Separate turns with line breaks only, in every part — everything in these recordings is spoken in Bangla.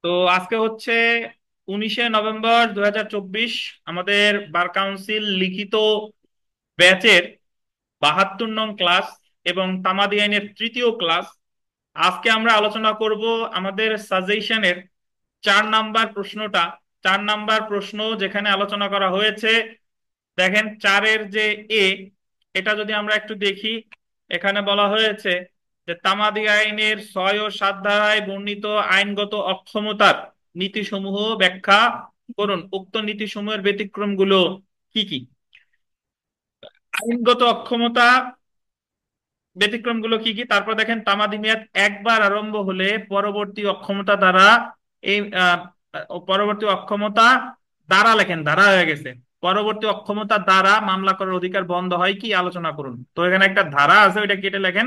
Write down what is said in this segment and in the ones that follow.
তো আজকে হচ্ছে 19শে নভেম্বর 2024। আমাদের বার কাউন্সিল লিখিত ব্যাচের 72 নং ক্লাস এবং তামাদি আইনের তৃতীয় ক্লাস। আজকে আমরা আলোচনা করব আমাদের সাজেশনের 4 নাম্বার প্রশ্নটা। 4 নাম্বার প্রশ্ন যেখানে আলোচনা করা হয়েছে, দেখেন চারের যে এ, এটা যদি আমরা একটু দেখি, এখানে বলা হয়েছে যে তামাদি আইনের 6 ও 7 ধারায় বর্ণিত আইনগত অক্ষমতার নীতিসমূহ ব্যাখ্যা করুন। উক্ত নীতিসমূহের ব্যতিক্রমগুলো কি কি? আইনগত অক্ষমতা ব্যতিক্রমগুলো কি কি, তারপর দেখেন তামাদি মেয়াদ একবার আরম্ভ হলে পরবর্তী অক্ষমতা দ্বারা এই পরবর্তী অক্ষমতা দ্বারা, লেখেন দ্বারা হয়ে গেছে, পরবর্তী অক্ষমতা দ্বারা মামলা করার অধিকার বন্ধ হয় কি, আলোচনা করুন। তো এখানে একটা ধারা আছে, ওইটা কেটে লেখেন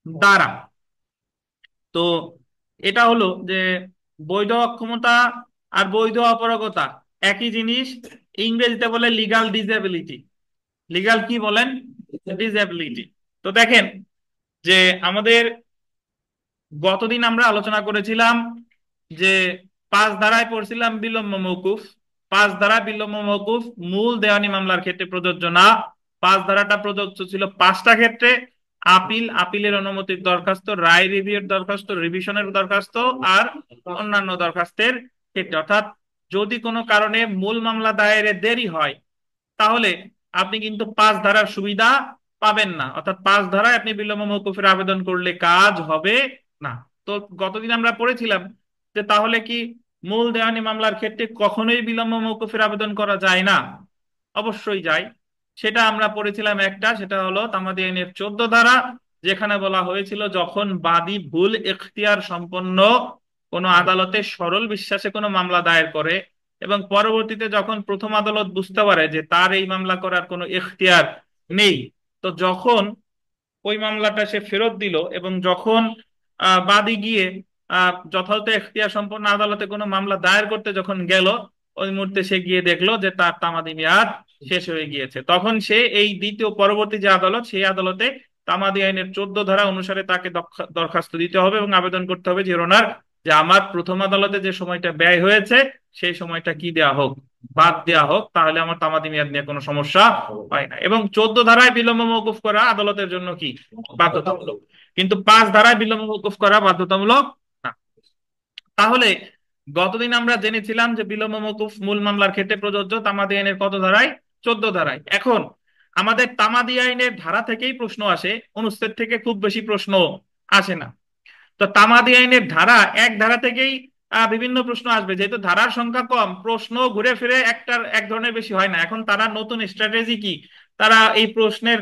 দ্বারা। তো এটা হলো যে বৈধ অক্ষমতা আর বৈধ অপারগতা একই জিনিস। ইংরেজিতে বলে লিগাল ডিসএবিলিটি। লিগাল কি বলেন? ডিসএবিলিটি। তো দেখেন যে আমাদের গতদিন আমরা আলোচনা করেছিলাম যে 5 ধারায় পড়ছিলাম বিলম্ব মওকুফ। 5 ধারা বিলম্ব মওকুফ মূল দেওয়ানি মামলার ক্ষেত্রে প্রযোজ্য না। 5 ধারাটা প্রযোজ্য ছিল 5টা ক্ষেত্রে: আপিল, আপিলের অনুমতির দরখাস্ত, রায় রিভিউর দরখাস্ত, রিভিশনের দরখাস্ত, আর অন্যান্য দরখাস্তের ক্ষেত্রে। অর্থাৎ যদি কোনো কারণে মূল মামলা দায়েরে দেরি হয়, তাহলে আপনি কিন্তু 5 ধারার সুবিধা পাবেন না। অর্থাৎ 5 ধারায় আপনি বিলম্ব মওকুফের আবেদন করলে কাজ হবে না। তো গতদিন আমরা পড়েছিলাম যে তাহলে কি মূল দেওয়ানি মামলার ক্ষেত্রে কখনোই বিলম্ব মওকুফের আবেদন করা যায় না? অবশ্যই যায়। সেটা আমরা পড়েছিলাম একটা, সেটা হলো তামাদি আইনের 14 ধারা, যেখানে বলা হয়েছিল যখন বাদী ভুল এখতিয়ার সম্পন্ন কোনো আদালতে সরল বিশ্বাসে কোনো মামলা দায়ের করে এবং পরবর্তীতে যখন প্রথম আদালত বুঝতে পারে যে তার এই মামলা করার কোনো এখতিয়ার নেই, তো যখন ওই মামলাটা সে ফেরত দিল এবং যখন বাদী গিয়ে যথাযথ এখতিয়ার সম্পন্ন আদালতে কোনো মামলা দায়ের করতে যখন গেল, ওই মুহূর্তে সে গিয়ে দেখলো যে তার তামাদি মেয়াদ শেষ হয়ে গিয়েছে। তখন সে এই দ্বিতীয় পরবর্তী যে আদালত, সেই আদালতে তামাদি আইনের 14 ধারা অনুসারে তাকে দরখাস্ত দিতে হবে এবং আবেদন করতে হবে যে ওনার, যে আমার প্রথম আদালতে যে সময়টা ব্যয় হয়েছে সেই সময়টা কি দেয়া হোক, বাদ দেয়া হোক, তাহলে আমার তামাদি মেয়াদ নিয়ে কোনো সমস্যা হয় না। এবং 14 ধারায় বিলম্ব মওকুফ করা আদালতের জন্য কি, বাধ্যতামূলক। কিন্তু 5 ধারায় বিলম্ব মওকুফ করা বাধ্যতামূলক না। তাহলে গতদিন আমরা জেনেছিলাম যে বিলম্ব মওকুফ মূল মামলার ক্ষেত্রে প্রযোজ্য তামাদি আইনের কত ধারায়? 14 ধারায়। এখন আমাদের তামাদি আইনের ধারা থেকেই প্রশ্ন আসে, অনুচ্ছেদ থেকে খুব বেশি প্রশ্ন আসে না। তো তামাদি আইনের ধারা, এক ধারা থেকেই বিভিন্ন প্রশ্ন আসবে। যেহেতু ধারার সংখ্যা কম, প্রশ্ন ঘুরে ফিরে একটার এক ধরনের বেশি হয় না। এখন তারা নতুন স্ট্র্যাটেজি কি, তারা এই প্রশ্নের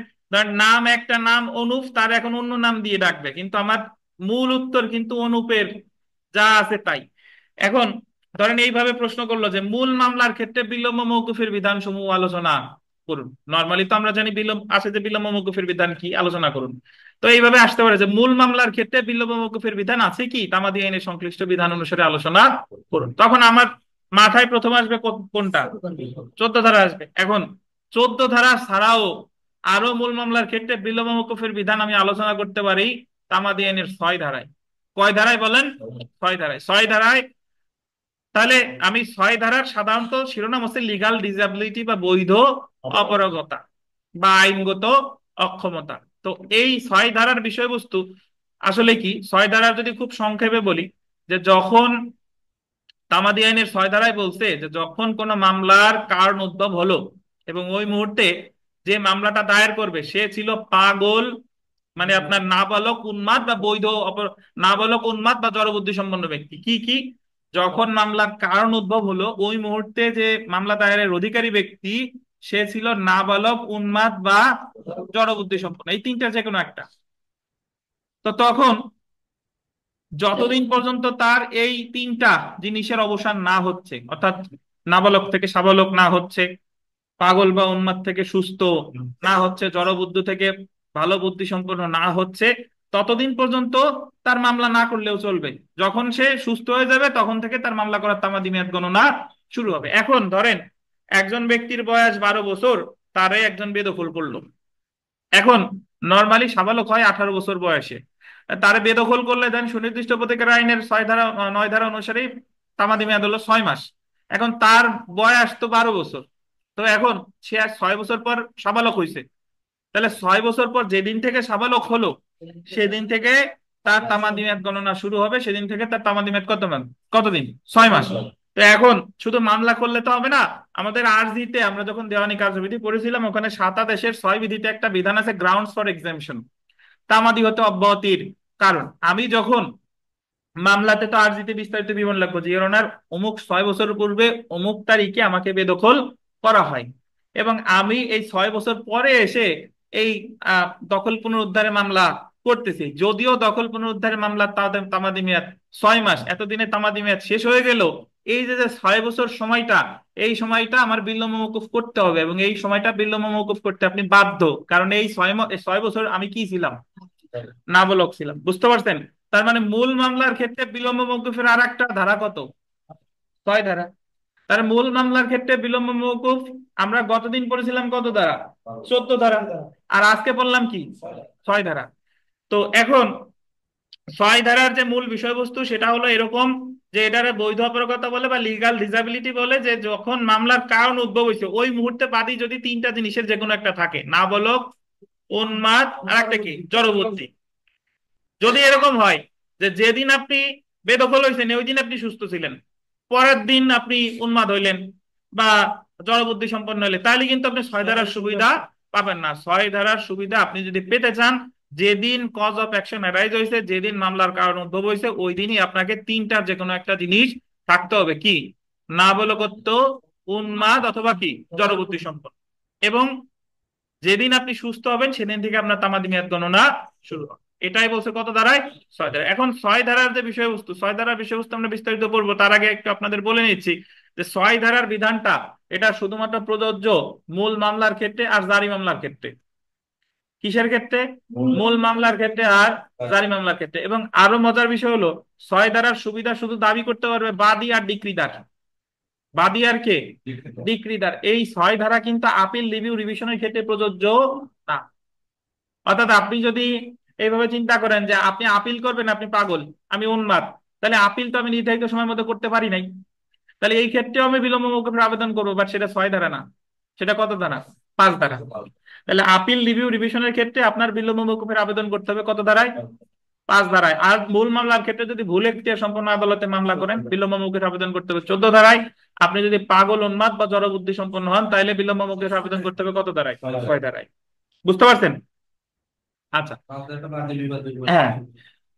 নাম, একটা নাম অনুপ, তার এখন অন্য নাম দিয়ে ডাকবে, কিন্তু আমার মূল উত্তর কিন্তু অনুপের যা আছে তাই। এখন ধরেন এইভাবে প্রশ্ন করলো যে মূল মামলার ক্ষেত্রে বিলম্ব মওকুফের বিধান সমূহ আলোচনা করুন। নর্মালি তো আমরা জানি বিলম্ব আছে, যে বিলম্ব মওকুফের বিধান কি, আলোচনা করুন। তো এইভাবে আসতে পারে যে মূল মামলার ক্ষেত্রে বিলম্ব মওকুফের বিধান আছে কি, তামাদি আইনের সংশ্লিষ্ট বিধান অনুসারে আলোচনা করুন। তখন আমার মাথায় প্রথম আসবে কোনটা? 14 ধারা আসবে। এখন 14 ধারা ছাড়াও আরো মূল মামলার ক্ষেত্রে বিলম্ব মওকুফের বিধান আমি আলোচনা করতে পারি তামাদি আইনের 6 ধারায়। কয় ধারায় বলেন? 6 ধারায়। 6 ধারায়। তাহলে আমি 6 ধারার সাধারণত শিরোনাম হচ্ছে লিগাল ডিসএবিলিটি বা বৈধ অপারগতা বা আইনগত অক্ষমতা। তো এই 6 ধারার বিষয়বস্তু আসলে কি, 6 ধারার যদি খুব সংক্ষেপে বলি, যে যখন তামাদি আইনের 6 ধারায় বলছে যে যখন কোনো মামলার কারণ উদ্ভব হলো এবং ওই মুহূর্তে যে মামলাটা দায়ের করবে সে ছিল পাগল, মানে আপনার নাবালক উন্মাদ বা নাবালক উন্মাদ বা জড়বুদ্ধি সম্পন্ন ব্যক্তি। কি কি? যখন মামলার কারণ উদ্ভব হলো ওই মুহূর্তে যে মামলা দায়েরের অধিকারী ব্যক্তি সে ছিল নাবালক উন্মাদ বা জড়বুদ্ধি সম্পন্ন, এই তিনটা যে কোনো একটা। তো তখন যতদিন পর্যন্ত তার এই তিনটা জিনিসের অবসান না হচ্ছে, অর্থাৎ নাবালক থেকে সাবালক না হচ্ছে, পাগল বা উন্মাদ থেকে সুস্থ না হচ্ছে, জড়বুদ্ধি থেকে ভালো বুদ্ধি সম্পন্ন না হচ্ছে, ততদিন পর্যন্ত তার মামলা না করলেও চলবে। যখন সে সুস্থ হয়ে যাবে তখন থেকে তার মামলা করার তামাদি মেয়াদ গণনা শুরু হবে। এখন ধরেন একজন ব্যক্তির বয়স 12 বছর, তারে একজন বেদখল করলো। এখন নর্মালি সাবালক হয় 18 বছর বয়সে। তারে বেদখল করলে দেন সুনির্দিষ্ট প্রতিকার আইনের 6 ধারা 9 ধারা অনুসারে তামাদি মেয়াদ হলো 6 মাস। এখন তার বয়স তো 12 বছর। তো এখন সে আর 6 বছর পর সাবালক হয়েছে, তাহলে 6 বছর পর যেদিন থেকে সাবালক হলো সেদিন থেকে তার তামাদি মেয়াদ গণনা শুরু হবে, সেদিন থেকে তার তামাদি মেয়াদ কতদিন? 6 মাস। তো এখন শুধু মামলা করলে তো হবে না, আমাদের আরজিতে আমরা যখন দেওয়ানি কার্যবিধি পড়েছিলাম ওখানে 7 দেশের 6 বিধিতে একটা বিধান আছে গ্রাউন্ডস ফর এক্সামশন, তামাদি হতে অব্যাহতির কারণ। আমি যখন মামলাতে তো আরজিতে বিস্তারিত বিবরণ লাগবে যে ইওর অনার অমুক 6 বছর পূর্বে অমুক তারিখে আমাকে বেদখল করা হয়, এবং আমি এই 6 বছর পরে এসে এই দখল পুনরুদ্ধারের মামলা করতেছি, যদিও দখল পুনরুদ্ধারের মামলা তামাদি মেয়াদ 6 মাস, এতদিনে তামাদি মেয়াদ শেষ হয়ে গেল। এই যে যে 6 বছর সময়টা, এই সময়টা আমার বিলম্ব মওকুফ করতে হবে, এবং এই সময়টা বিলম্ব মওকুফ করতে আপনি বাধ্য, কারণ এই 6 বছর আমি কি ছিলাম? নাবালক ছিলাম। বুঝতে পারছেন? তার মানে মূল মামলার ক্ষেত্রে বিলম্ব মওকুফের আর একটা ধারা কত? 6 ধারা। তার মূল মামলার ক্ষেত্রে বিলম্ব মওকুফ আমরা গতদিন পড়েছিলাম কত ধারা? 14 ধারা। আর আজকে বললাম কি? 6 ধারা। তো এখন 6 ধারার যে মূল বিষয়বস্তু সেটা হলো এরকম যে এটারে বৈধ অপরগতা বলে বা লিগাল ডিসাবিলিটি বলে, যে যখন মামলার কারণ উদ্ভব হয়েছে ওই মুহূর্তে বাদী যদি তিনটা জিনিসের যে কোনো একটা থাকে, নাবালক, উন্মাদ, আর একটা কি, জড়বর্তী। যদি এরকম হয় যে যেদিন আপনি বেদখল হয়েছেন ওই দিন আপনি সুস্থ ছিলেন, পরের দিন আপনি উন্মাদ হইলেন বা জড়বুদ্ধি সম্পন্ন হইলেন, তাহলে কিন্তু আপনি 6 ধারার সুবিধা পাবেন না। 6 ধারার সুবিধা আপনি যদি পেতে চান, যেদিন কজ অফ অ্যাকশন অ্যারাইজ হয়েছে, যেদিন মামলার কারণ উদ্ভব হয়েছে ওই দিনই আপনাকে তিনটার যে কোনো একটা জিনিস থাকতে হবে। কি? নাবালকত্ব, উন্মাদ, অথবা কি, জড়বুদ্ধি সম্পন্ন। এবং যেদিন আপনি সুস্থ হবেন সেদিন থেকে আপনার তামাদি মেয়াদ গণনা শুরু হবে। এটাই বলছে কত ধারায়? 6 ধারা। এখন 6 ধারার যে বিষয়বস্তু, 6 ধারার বিষয়বস্তু আমরা বিস্তারিত পড়বো, তার আগে একটু আপনাদের বলে নিচ্ছি যে 6 ধারার বিধানটা এটা শুধুমাত্র প্রযোজ্য মূল মামলার ক্ষেত্রে আর জারি মামলার ক্ষেত্রে। কিসের ক্ষেত্রে? মূল মামলার ক্ষেত্রে আর জারি মামলার ক্ষেত্রে। এবং আরো মজার বিষয় হলো 6 ধারার সুবিধা শুধু দাবি করতে পারবে বাদী আর ডিক্রিদার। বাদী আর কে? ডিক্রিদার। এই 6 ধারা কিন্তু আপিল রিভিউ রিভিশনের ক্ষেত্রে প্রযোজ্য না। অর্থাৎ আপনি যদি এইভাবে চিন্তা করেন যে আপনি আপিল করবেন, আপনি পাগল, আমি উন্মাদ, তাহলে আপিল তো আমি নির্ধারিত সময়ের মধ্যে করতে পারি নাই, তাহলে এই ক্ষেত্রেও আমি বিলম্ব মৌকুফের আবেদন করবো, বাট সেটা 6 ধারা না, সেটা কত ধারা? 5 ধারা। তাহলে আপিল রিভিউ রিভিশনের ক্ষেত্রে আপনার বিলম্ব মৌকুফের আবেদন করতে হবে কত ধারায়? 5 ধারায়। আর মূল মামলার ক্ষেত্রে যদি ভুল এখতিয়ার সম্পন্ন আদালতে মামলা করেন বিলম্ব মৌকুফের আবেদন করতে হবে 14 ধারায়। আপনি যদি পাগল, উন্মাদ বা জড়বুদ্ধি সম্পন্ন হন তাহলে বিলম্ব মৌকুফের আবেদন করতে হবে কত ধারায়? 6 ধারায়। বুঝতে পারছেন? আচ্ছা। হ্যাঁ।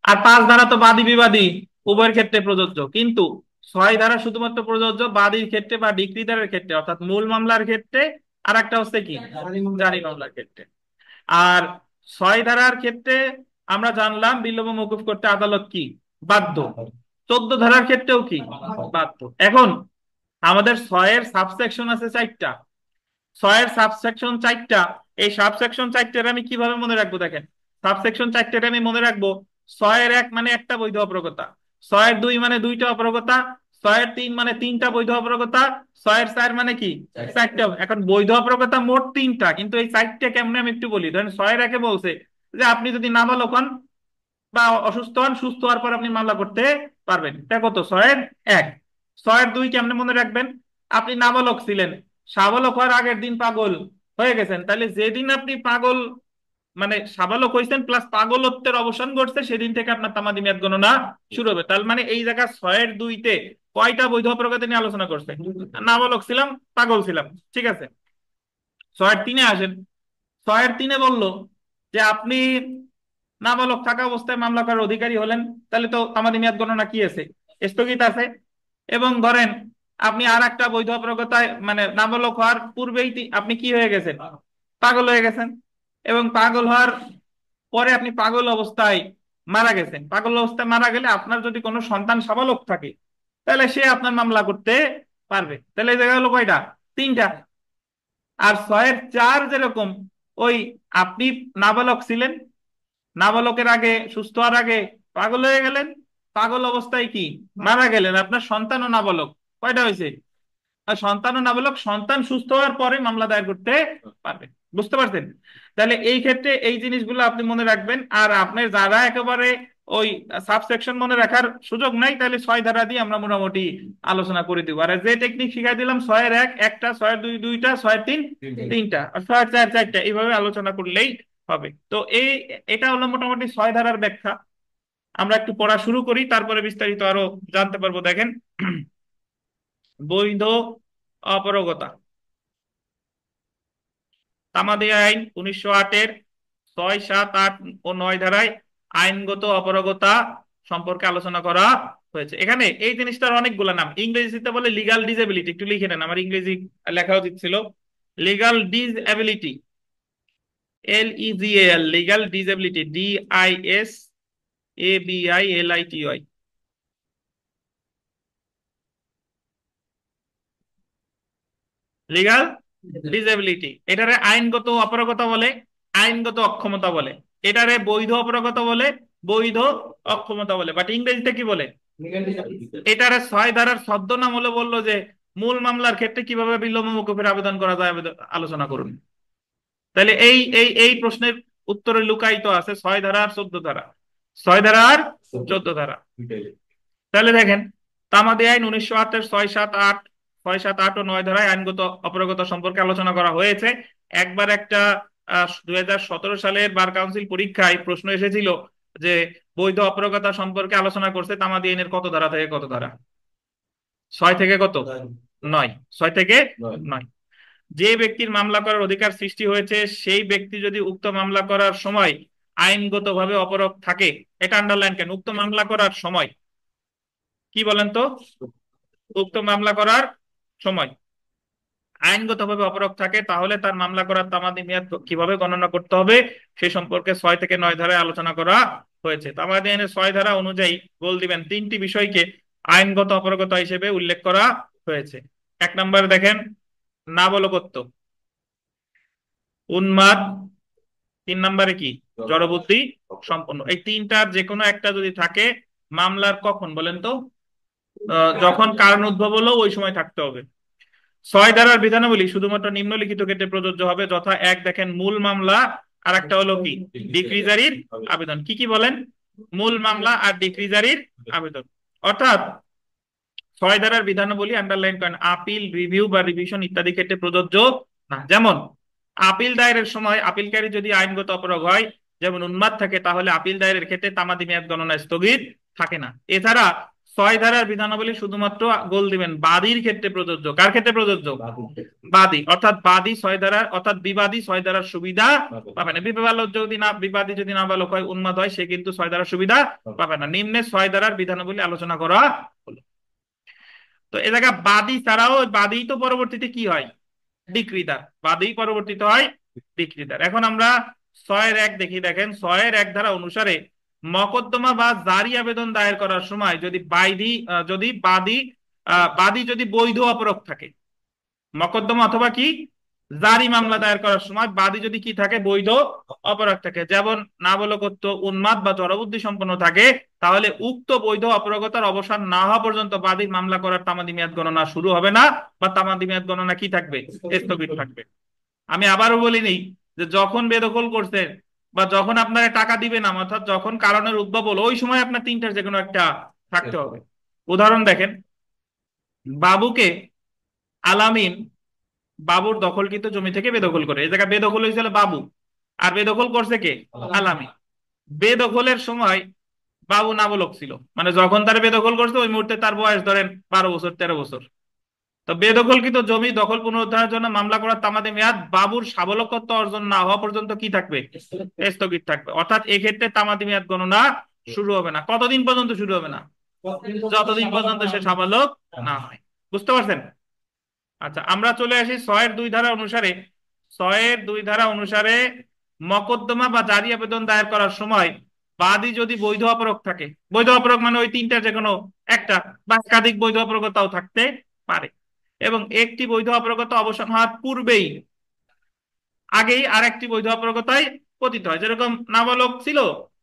আর 5 ধারা তো বাদী বিবাদী উভয়ের ক্ষেত্রে প্রযোজ্য, কিন্তু 6 ধারা শুধুমাত্র প্রযোজ্য বাদীর ক্ষেত্রে বা ডিক্রিদারের ক্ষেত্রে, অর্থাৎ মূল মামলার ক্ষেত্রে। আর একটা হচ্ছে কি, জারি মামলার ক্ষেত্রে। আর 6 ধারার ক্ষেত্রে আমরা জানলাম বিলম্ব মওকুফ করতে আদালত কি, বাধ্য। 14 ধারার ক্ষেত্রেও কি, বাধ্য। এখন আমাদের 6-এর সাবসেকশন আছে 4টা। 6-এর সাবসেকশন 4টা। এই সাবসেকশন 4টার আমি কিভাবে মনে রাখবো? দেখেন, সাবসেকশন 4টার আমি মনে রাখবো 6-এর 1 মানে একটা বৈধ অপরগতা, 6-এর 2 মানে দুইটা অপরগতা, 6-এর 3 মানে তিনটা বৈধ অপরগতা, 6-এর 4 মানে কি, চারটা। এখন বৈধ অপরগতা মোট 3টা, কিন্তু এই 4টা কেমনে আমি একটু বলি। ধরেন 6-এর 1-এ বলছে যে আপনি যদি নাবালক হন বা অসুস্থ হন, সুস্থ হওয়ার পর আপনি মামলা করতে পারবেন। এটা কত? 6-এর 1। 6-এর 2 কেমনে মনে রাখবেন? আপনি নাবালক ছিলেন, সাবালক হওয়ার আগের দিন পাগল হয়ে গেছেন, তাহলে যেদিন আপনি পাগল মানে সাবালক হয়েছেন প্লাস পাগলত্বের অবসান ঘটছে সেদিন থেকে আপনার তামাদি মেয়াদ গণনা শুরু হবে। তার মানে এই জায়গা 6-এর 2-তে কয়টা বৈধ অপরাধ নিয়ে আলোচনা করছে? নাবালক ছিলাম, পাগল ছিলাম, ঠিক আছে। 6-এর 3-এ আসেন। 6-এর 3-এ বললো যে আপনি নাবালক থাকা অবস্থায় মামলা করার অধিকারী হলেন, তাহলে তো তামাদি মেয়াদ গণনা কি আছে, স্থগিত আছে। এবং ধরেন আপনি আর একটা বৈধ অপরাগতায় মানে নাবালক হওয়ার পূর্বেই আপনি কি হয়ে গেছেন, পাগল হয়ে গেছেন। এবং পাগল হওয়ার পরে আপনি পাগল অবস্থায় মারা গেছেন। পাগল অবস্থায় মারা গেলে আপনার যদি কোনো সন্তান সাবালক থাকে তাহলে সে আপনার মামলা করতে পারবে। তাহলে এই জায়গা হলো কয়টা? 3টা। আর 6-এর 4 যেরকম, ওই আপনি নাবালক ছিলেন, নাবালকের আগে সুস্থ হওয়ার আগে পাগল হয়ে গেলেন, পাগল অবস্থায় কি মারা গেলেন, আপনার সন্তানও নাবালক। কয়টা হয়েছে? আর সন্তানও নাবালক, সন্তান সুস্থ হওয়ার পরে মামলা দায়ের করতে পারবে। বুঝতে পারছেন? তাহলে এই ক্ষেত্রে এই জিনিসগুলো আপনি মনে রাখবেন। আর আপনার যারা একেবারে ওই সাবসেকশন মনে রাখার সুযোগ নাই, তাহলে 6 ধারা দিয়ে আমরা মোটামুটি আলোচনা করে দিব। আর যে টেকনিক শিখাই দিলাম, 6-এর 1 একটা, 6-এর 2 দুইটা, 6-এর 3 তিনটা, আর 6-এর 4 চারটা, এইভাবে আলোচনা করলেই হবে। তো এটা হলো মোটামুটি 6 ধারার ব্যাখ্যা। আমরা একটু পড়া শুরু করি, তারপরে বিস্তারিত আরো জানতে পারবো। দেখেন, বৈধ অপারগতা। তামাদি আইন 1908-এর 6, 7, 8 ও 9 ধারায় আইনগত অপারগতা সম্পর্কে আলোচনা করা হয়েছে। এখানে এই জিনিসটার অনেকগুলো নাম, ইংরেজিতে বলে লিগাল ডিসেবিলিটি। একটু লিখে নেন, আমার ইংরেজি লেখা উচিত ছিল। Legal disability, LEGAL, legal disability, DISABILITY। Legal disability, এটারে আইনগত অপারগতা বলে, আইনগত অক্ষমতা বলে। এটারে বৈধ অপারগতা বলে, বৈধ অক্ষমতা বলে। বাট ইংরেজিতে কি বলে? এটারে 6 ধারার ছদ্মনাম হলে বললো যে মূল মামলার ক্ষেত্রে কিভাবে বিলম্ব মওকুফের আবেদন করা যায়, আলোচনা করুন। তাহলে এই প্রশ্নের উত্তরে লুকায়িত আছে 6 ধারা আর 14 ধারা। 6 ধারা আর 14 ধারা। তাহলে দেখেন, তামাদি আইন 1908-এর 6, 7, 8 ও 9 ধারায় আইনগত অপারগতা সম্পর্কে আলোচনা করা হয়েছে। একবার একটা 2017 সালের বার কাউন্সিল পরীক্ষায় প্রশ্ন এসেছিল যে বৈধ অপারগতা সম্পর্কে আলোচনা করছে তামাদি আইনের কত ধারা থেকে কত ধারা? 6 থেকে কত? 9। 6 থেকে 9। যে ব্যক্তির মামলা করার অধিকার সৃষ্টি হয়েছে সেই ব্যক্তি যদি উক্ত মামলা করার সময় আইনগতভাবে অপরাধ থাকে, এটা আন্ডারলাইন কেন, উক্ত মামলা করার সময়, কি বলেন তো? উক্ত মামলা করার সময় আইনগতভাবে অপরাধ থাকে, তাহলে তার মামলা করার তামাদি মেয়াদ কিভাবে গণনা করতে হবে সে সম্পর্কে 6 থেকে 9 ধারায় আলোচনা করা হয়েছে। তামাদি আইনের 6 ধারা অনুযায়ী গোল দিবেন 3টি বিষয়কে আইনগত অপারগতা হিসেবে উল্লেখ করা হয়েছে। 1 নম্বর দেখেন, নাবালকত্ব, উন্মাদ। 3 নম্বরে কি? জড়বুদ্ধি সম্পন্ন। এই তিনটার যে কোনো একটা যদি থাকে, মামলার কখন বলেন তো? যখন কারণ উদ্ভব হলো ওই সময় থাকতে হবে। 6 ধারার বিধানাবলী শুধুমাত্র নিম্নলিখিত ক্ষেত্রে প্রযোজ্য হবে, যথা: 1 দেখেন, মূল মামলা, আর একটা হলো কি? ডিক্রি জারির আবেদন। কি কি বলেন? মূল মামলা আর ডিক্রি জারির আবেদন। অর্থাৎ 6 ধারার বিধানাবলী আন্ডারলাইন করেন, আপিল, রিভিউ বা রিভিশন ইত্যাদি ক্ষেত্রে প্রযোজ্য না। যেমন আপিল দায়েরের সময় আপিলকারী যদি আইনগত অপরাধ হয়, যেমন উন্মাদ থাকে, তাহলে আপিল দায়েরের ক্ষেত্রে তামাদি মেয়াদ গণনা স্থগিত থাকে না। এছাড়া 6 ধারার বিধানাবলী শুধুমাত্র গোল দিবেন বাদীর ক্ষেত্রে প্রযোজ্য। কার ক্ষেত্রে প্রযোজ্য? বাদী। অর্থাৎ বাদী 6 ধারার, অর্থাৎ বিবাদী 6 ধারার সুবিধা পাবে না। বিবাদী যদি নাবালক হয়, উন্মাদ হয়, সে কিন্তু 6 ধারার সুবিধা পাবে না। নিম্নে 6 ধারার বিধানাবলী আলোচনা করা হলো। তো এ জায়গা বাদী ছাড়াও, বাদী তো পরবর্তীতে কি হয়? ডিক্রিদার। বাদী পরবর্তীতে হয় ডিক্রিদার। এখন আমরা 6-এর 1 দেখি। দেখেন, 6-এর 1 ধারা অনুসারে মকদ্দমা বা জারি আবেদন দায়ের করার সময় যদি বাদী যদি বৈধ অপরাধ থাকে, মকদ্দমা অথবা কি জারি মামলা দায়ের করার সময় বাদী যদি কি থাকে? বৈধ অপরাধ থাকে, যেমন নাবালকত্ব, উন্মাদ বা জড়বুদ্ধি সম্পন্ন থাকে, তাহলে উক্ত বৈধ অপারগতার অবসান না হওয়া পর্যন্ত বাদীর মামলা করার তামাদি মেয়াদ গণনা শুরু হবে না, বা তামাদি মেয়াদ গণনা কি থাকবে? স্থগিত থাকবে। আমি আবারও বলিনি যে যখন বেদখল করছেন বা যখন আপনারা টাকা দিবেন না, অর্থাৎ যখন কারণের উদ্ভব হলো ওই সময় আপনার তিনটার যে কোনো একটা থাকতে হবে। উদাহরণ দেখেন, বাবুকে আলামিন বাবুর দখলকৃত জমি থেকে বেদখল করে। এই জায়গায় বেদখল হয়েছিল বাবু, আর বেদখল করছে কে? আলামিন। বেদখলের সময় বাবু নাবালক ছিল, মানে যখন তার বেদখল করছে ওই মুহূর্তে তার বয়স ধরেন 12 বছর, 13 বছর। তো বেদখলকৃত জমি দখল পুনরুদ্ধারের জন্য মামলা করার তামাদি মেয়াদ বাবুর সাবলকত্ব অর্জন না হওয়া পর্যন্ত কি থাকবে? স্থগিত থাকবে। অর্থাৎ এক্ষেত্রে তামাদি মেয়াদ গণনা শুরু হবে না। কতদিন পর্যন্ত শুরু হবে না? যতদিন পর্যন্ত সে সাবালক না হয়। বুঝতে পারছেন? আচ্ছা, আমরা চলে আসি 6-এর 2 ধারা অনুসারে। 6-এর 2 ধারা অনুসারে মকদ্দমা বা জারি আবেদন দায়ের করার সময় বাদী যদি বৈধ অপরাধ থাকে, বৈধ অপরাধ মানে ওই তিনটা যে কোনো একটা বা একাধিক বৈধ অপরাধতাও থাকতে পারে, এবং একটি বৈধ অপরাধতা অবসান হওয়ার পূর্বেই আগেই আরেকটি বৈধ অপরাধতায় পতিত হয়, যেরকম নাবালক ছিল,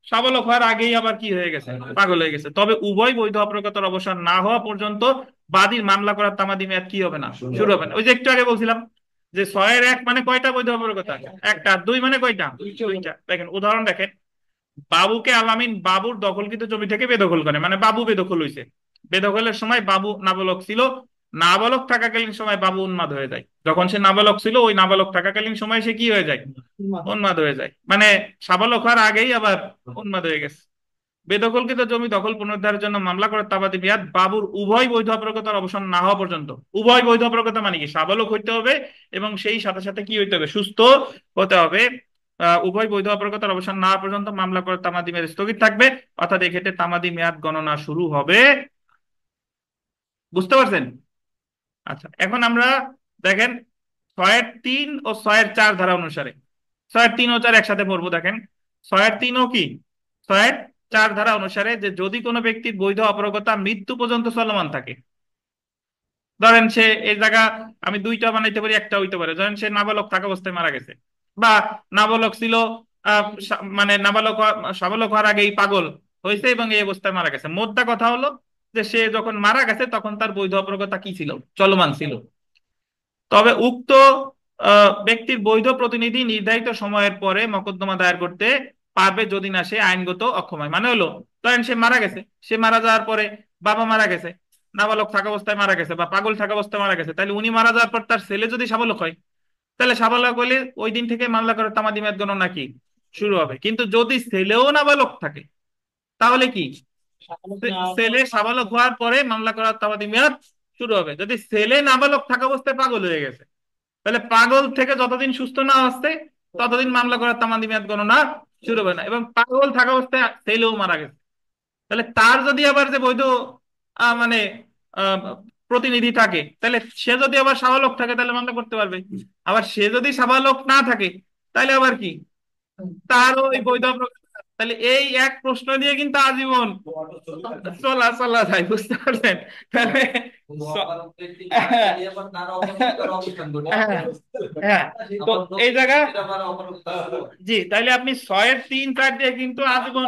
সাবালক হওয়ার আগেই আবার কি হয়ে গেছে? পাগল হয়ে গেছে। তবে উভয় বৈধ অপরাধতার অবসান না হওয়া পর্যন্ত বাদীর মামলা করার তামাদি মেয়াদ কি হবে না? শুরু হবে না। ওই যে একটু আগে বলছিলাম যে 6-এর 1 মানে কয়টা বৈধ অপরগতা? একটা। 2 মানে কয়টা? দুইটা। দেখেন উদাহরণ দেখেন, বাবুকে আলামিন বাবুর দখলকৃত জমি থেকে বেদখল করে, মানে বাবু বেদখল হইছে। বেদখলের সময় বাবু নাবালক ছিল, নাবালক থাকাকালীন সময় বাবু উন্মাদ হয়ে যায়। যখন সে নাবালক ছিল ওই নাবালক থাকাকালীন সময় সে কি হয়ে যায়? উন্মাদ হয়ে যায়, মানে সাবালক হওয়ার আগেই আবার উন্মাদ হয়ে গেছে। বেদখলকৃত জমি দখল পুনরুদ্ধারের জন্য মামলা করে তাবাদি মিয়াদ বাবুর উভয় বৈধ অপরগতার অবসান না হওয়া পর্যন্ত। উভয় বৈধ অপরগতা মানে কি? সাবালক হইতে হবে এবং সেই সাথে সাথে কি হইতে হবে? সুস্থ হতে হবে। উভয় বৈধ অপরগতার অবসান না হওয়া পর্যন্ত মামলা করে তামাদি মেয়াদ স্থগিত থাকবে, অর্থাৎ এক্ষেত্রে তামাদি মেয়াদ গণনা শুরু হবে। বুঝতে পারছেন? আচ্ছা, এখন আমরা দেখেন 6-এর 3 ও 6-এর 4 ধারা অনুসারে, 6-এর 3 ও 4 একসাথে পড়বো। দেখেন 6-এর 3 ও কি 6-এর 4 ধারা অনুসারে যে যদি কোনো ব্যক্তির বৈধ অপরগতা মৃত্যু পর্যন্ত চলমান থাকে, ধরেন সে এই জায়গা, আমি দুইটা বানাইতে পারি, একটা হইতে পারে, ধরেন সে নাবালক থাকা অবস্থায় মারা গেছে, বা নাবালক ছিল, মানে সাবালক হওয়ার আগেই পাগল হয়েছে এবং এই অবস্থায় মারা গেছে। মোদ্দা কথা হলো যে সে যখন মারা গেছে তখন তার বৈধ অপরগতা কি ছিল? চলমান ছিল। তবে উক্ত ব্যক্তির বৈধ প্রতিনিধি নির্ধারিত সময়ের পরে মকদ্দমা দায়ের করতে পারবে যদি না সে আইনগত অক্ষম হয়। মানে হলো, ধরেন সে মারা গেছে, সে মারা যাওয়ার পরে বাবা মারা গেছে, নাবালক থাকা অবস্থায় মারা গেছে বা পাগল থাকা অবস্থায় মারা গেছে, তাহলে উনি মারা যাওয়ার পর তার ছেলে যদি সাবালক হয়, তাহলে সাবালক হলে ওই দিন থেকে মামলা করার তামাদি মেয়াদ গণনা কি শুরু হবে। কিন্তু যদি ছেলেও নাবালক থাকে তাহলে কি? ছেলে সাবালক হওয়ার পরে মামলা করার তামাদি মেয়াদ শুরু হবে। যদি ছেলে নাবালক থাকা অবস্থায় পাগল হয়ে গেছে, তাহলে পাগল থেকে যতদিন সুস্থ না আসছে ততদিন মামলা করার তামাদি মেয়াদ গণনা শুরু হবে না। এবং পাগল থাকা অবস্থায় ছেলেও মারা গেছে, তাহলে তার যদি আবার যে বৈধ মানে আহ, প্রতিনিধি থাকে, তাহলে সে যদি আবার সাবালক থাকে তাহলে মামলা করতে পারবে। আবার সে যদি সাবালক না থাকে তাহলে আবার কি? তারও ওই বৈধ তাহলে এই এক প্রশ্ন দিয়ে কিন্তু আজীবন চলা চলা যায়। বুঝতে পারছেন? তাহলে হ্যাঁ, হ্যাঁ, হ্যাঁ। তো এই জায়গা, জি, তাইলে আপনি 6-এর 3-4 দিয়ে কিন্তু আজীবন,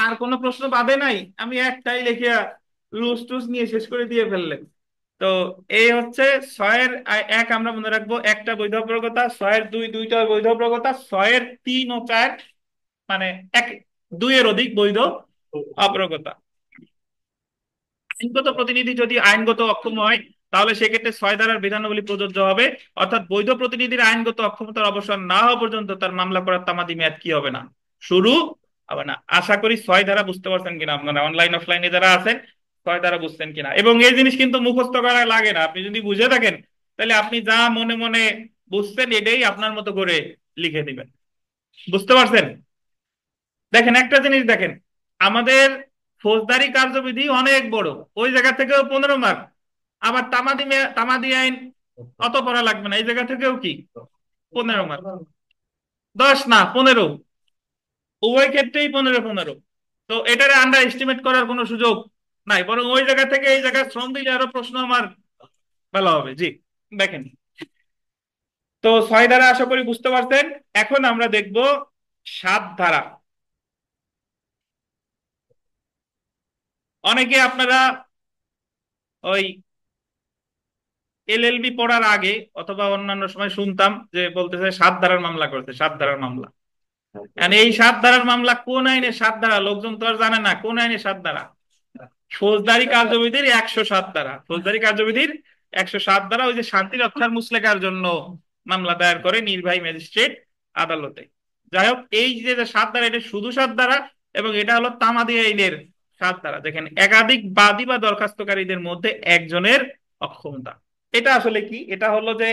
আর কোনো প্রশ্ন পাবে নাই। আমি একটাই লিখিয়া লুজ টুস নিয়ে শেষ করে দিয়ে ফেললেন। তো এই হচ্ছে 6-এর 1 আমরা মনে রাখবো একটা বৈধ অপরগতা, 6-এর 2 দুইটা বৈধ অপরগতা, 6-এর 3 ও 4 মানে এক, 2-এর অধিক বৈধ অপরগতা। আইনগত প্রতিনিধি যদি আইনগত অক্ষম হয় তাহলে সেক্ষেত্রে 6 ধারার বিধানাবলী প্রযোজ্য হবে, অর্থাৎ বৈধ প্রতিনিধির আইনগত অক্ষমতার অবসান না হওয়া পর্যন্ত তার মামলা করার তামাদি মেয়াদ কি হবে না? শুরু হবে না। আশা করি 6 ধারা বুঝতে পারছেন কিনা আপনারা, অনলাইন অফলাইনে যারা আছেন 6 ধারা বুঝছেন কিনা। এবং এই জিনিস কিন্তু মুখস্থ করা লাগে না, আপনি যদি বুঝে থাকেন তাহলে আপনি যা মনে মনে বুঝছেন এটাই আপনার মতো করে লিখে দিবেন। বুঝতে পারছেন? দেখেন একটা জিনিস দেখেন, আমাদের ফৌজদারি কার্যবিধি অনেক বড়, ওই জায়গা থেকেও 15 মার্ক। আবার তামাদি আইন অত পড়া লাগবে না, এই জায়গা থেকেও কি 15 মার্ক। 10 না, 15। উভয় ক্ষেত্রেই 15-15। তো এটারে আন্ডার এস্টিমেট করার কোনো সুযোগ নাই, বরং ওই জায়গা থেকে এই জায়গায় শ্রম দিলে আরো প্রশ্ন আমার ভালো হবে। জি, দেখেন, তো 6 ধারা আশা করি বুঝতে পারছেন। এখন আমরা দেখব 7 ধারা। অনেকে আপনারা ওই এলএলবি পড়ার আগে অথবা অন্যান্য সময় শুনতাম যে বলতেছে 7 ধারার মামলা করতে, 7 ধারার মামলা। And এই 7 ধারার মামলা কোন আইনে 7 ধারা লোকজন তো আর জানে না কোন আইনে 7 ধারা। ফৌজদারি কার্যবিধির 107 ধারা, ফৌজদারি কার্যবিধির 107 ধারা, ওই যে শান্তি রক্ষার মুচলেকার জন্য মামলা দায়ের করে নির্বাহী ম্যাজিস্ট্রেট আদালতে। যাই হোক, এই যে 7 ধারা এটা শুধু 7 ধারা, এবং এটা হলো তামাদি আইনের 7 ধারা। দেখেন, একাধিক বাদী বা দরখাস্তকারীদের মধ্যে একজনের অক্ষমতা। এটা আসলে কি? এটা হলো যে,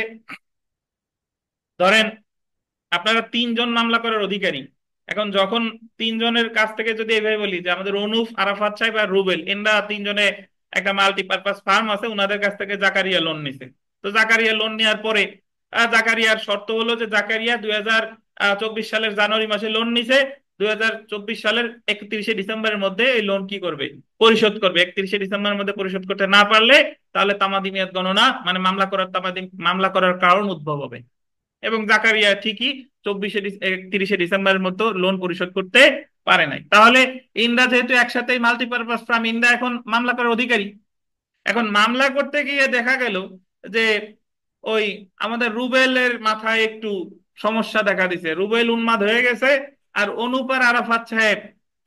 ধরেন আপনারা 3 জন মামলা করার অধিকারী। এখন যখন 3 জনের কাছ থেকে যদি এইভাবে বলি যে আমাদের অনুফ, আরাফাত সাহেব আর রুবেল, এনরা 3 জনে একটা মাল্টিপারপাস ফার্ম আছে, ওনাদের কাছ থেকে জাকারিয়া লোন নিছে। তো জাকারিয়া লোন নেওয়ার পরে জাকারিয়ার শর্ত হলো যে জাকারিয়া 2024 সালের জানুয়ারি মাসে লোন নিছে, 2024 সালের 31শে ডিসেম্বরের মধ্যে এই লোন কি করবে? পরিশোধ করবে। 31শে ডিসেম্বরের মধ্যে পরিশোধ করতে না পারলে তাহলে তামাদি মেয়াদ গণনা, মানে মামলা করার কারণ উদ্ভব হবে। এবং জাকারিয়া ঠিকই 31শে ডিসেম্বরের মতো লোন পরিশোধ করতে পারে নাই। তাহলে ইন্দ্রা যেহেতু একসাথে মাল্টিপারপাস ফার্ম, ইন্দ্রা এখন মামলা করার অধিকারী। এখন মামলা করতে গিয়ে দেখা গেল যে ওই আমাদের রুবেলের মাথায় একটু সমস্যা দেখা দিছে, রুবেল উন্মাদ হয়ে গেছে, আর অনুপ আর আরাফাত সাহেব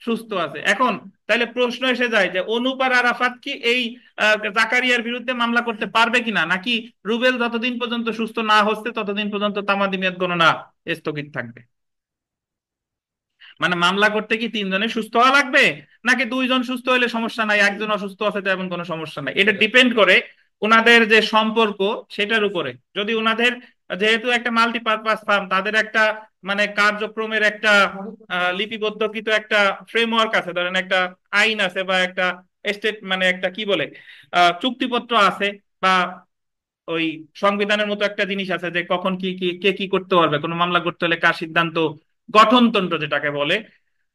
সুস্থ আছে। এখন তাহলে প্রশ্ন এসে যায় যে অনুপ আর আরাফাত কি এই জাকারিয়ার বিরুদ্ধে মামলা করতে পারবে কিনা, নাকি রুবেল যতদিন পর্যন্ত সুস্থ না হচ্ছে ততদিন পর্যন্ত তামাদি মেয়াদ গণনা স্থগিত থাকবে? মানে মামলা করতে কি তিনজনের সুস্থ হওয়া লাগবে, নাকি দুইজন সুস্থ হলে সমস্যা নাই, একজন অসুস্থ আছে তো এমন কোনো সমস্যা নাই? এটা ডিপেন্ড করে ওনাদের যে সম্পর্ক সেটার উপরে। যদি ওনাদের, যেহেতু একটা মাল্টিপারপাস ফার্ম, তাদের একটা মানে কার্যক্রমের একটা লিপিবদ্ধকৃত একটা ফ্রেমওয়ার্ক আছে, ধরেন একটা আইন আছে বা একটা স্টেট মানে একটা কি বলে চুক্তিপত্র আছে, বা ওই সংবিধানের মতো একটা জিনিস আছে যে কখন কি কি কে কি করতে পারবে, কোনো মামলা করতে হলে কার সিদ্ধান্ত, গঠনতন্ত্র যেটাকে বলে।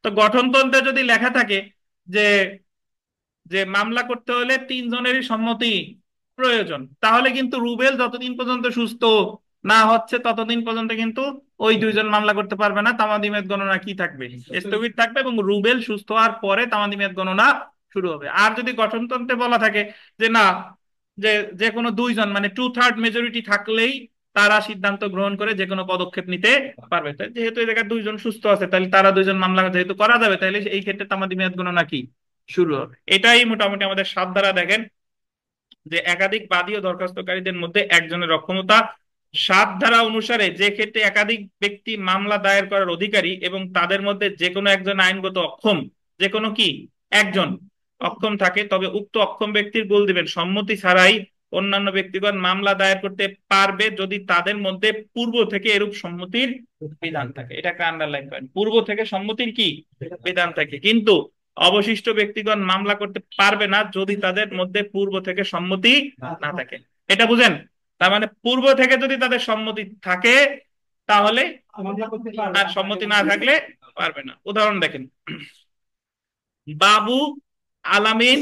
তো গঠনতন্ত্রে যদি লেখা থাকে যে যে মামলা করতে হলে তিনজনেরই সম্মতি প্রয়োজন, তাহলে কিন্তু রুবেল যতদিন পর্যন্ত সুস্থ না হচ্ছে ততদিন পর্যন্ত কিন্তু ওই দুইজন মামলা করতে পারবে না, তামাদি মেয়াদ গণনা কি থাকবে, স্থগিত থাকবে, এবং রুবেল সুস্থ হওয়ার পরে তামাদি মেয়াদ গণনা শুরু হবে। আর যদি গঠনতন্ত্রে বলা থাকে যে না, যে যে কোনো দুইজন মানে 2/3 মেজরিটি থাকলেই তারা সিদ্ধান্ত গ্রহণ করে যে কোনো পদক্ষেপ নিতে পারবে, তাই যেহেতু এই জায়গায় দুইজন সুস্থ আছে তাহলে তারা দুইজন মামলা যেহেতু করা যাবে, তাহলে এই ক্ষেত্রে তামাদি মেয়াদ গণনা কি শুরু হবে। এটাই মোটামুটি আমাদের সাত ধারা দেখেন, যে একাধিক বাদী ও দরখাস্তকারীদের মধ্যে একজনের অক্ষমতা। সাত ধারা অনুসারে যে ক্ষেত্রে একাধিক ব্যক্তি মামলা দায়ের করার অধিকারী এবং তাদের মধ্যে যে কোনো একজন আইনগত অক্ষম, যে কোনো কি একজন অক্ষম থাকে, তবে উক্ত অক্ষম ব্যক্তির গোল দিবেন সম্মতি ছাড়াই অন্যান্য ব্যক্তিগণ মামলা দায়ের করতে পারবে যদি তাদের মধ্যে পূর্ব থেকে এরূপ সম্মতির বিধান থাকে। এটা একটা আন্ডারলাইন পয়েন্ট, পূর্ব থেকে সম্মতির কি বিধান থাকে। কিন্তু অবশিষ্ট ব্যক্তিগণ মামলা করতে পারবে না যদি তাদের মধ্যে পূর্ব থেকে সম্মতি না থাকে। এটা বুঝেন? তার মানে পূর্ব থেকে যদি তাদের সম্মতি থাকে তাহলে, আর সম্মতি না থাকলে পারবে না। উদাহরণ দেখেন, বাবু, আলামিন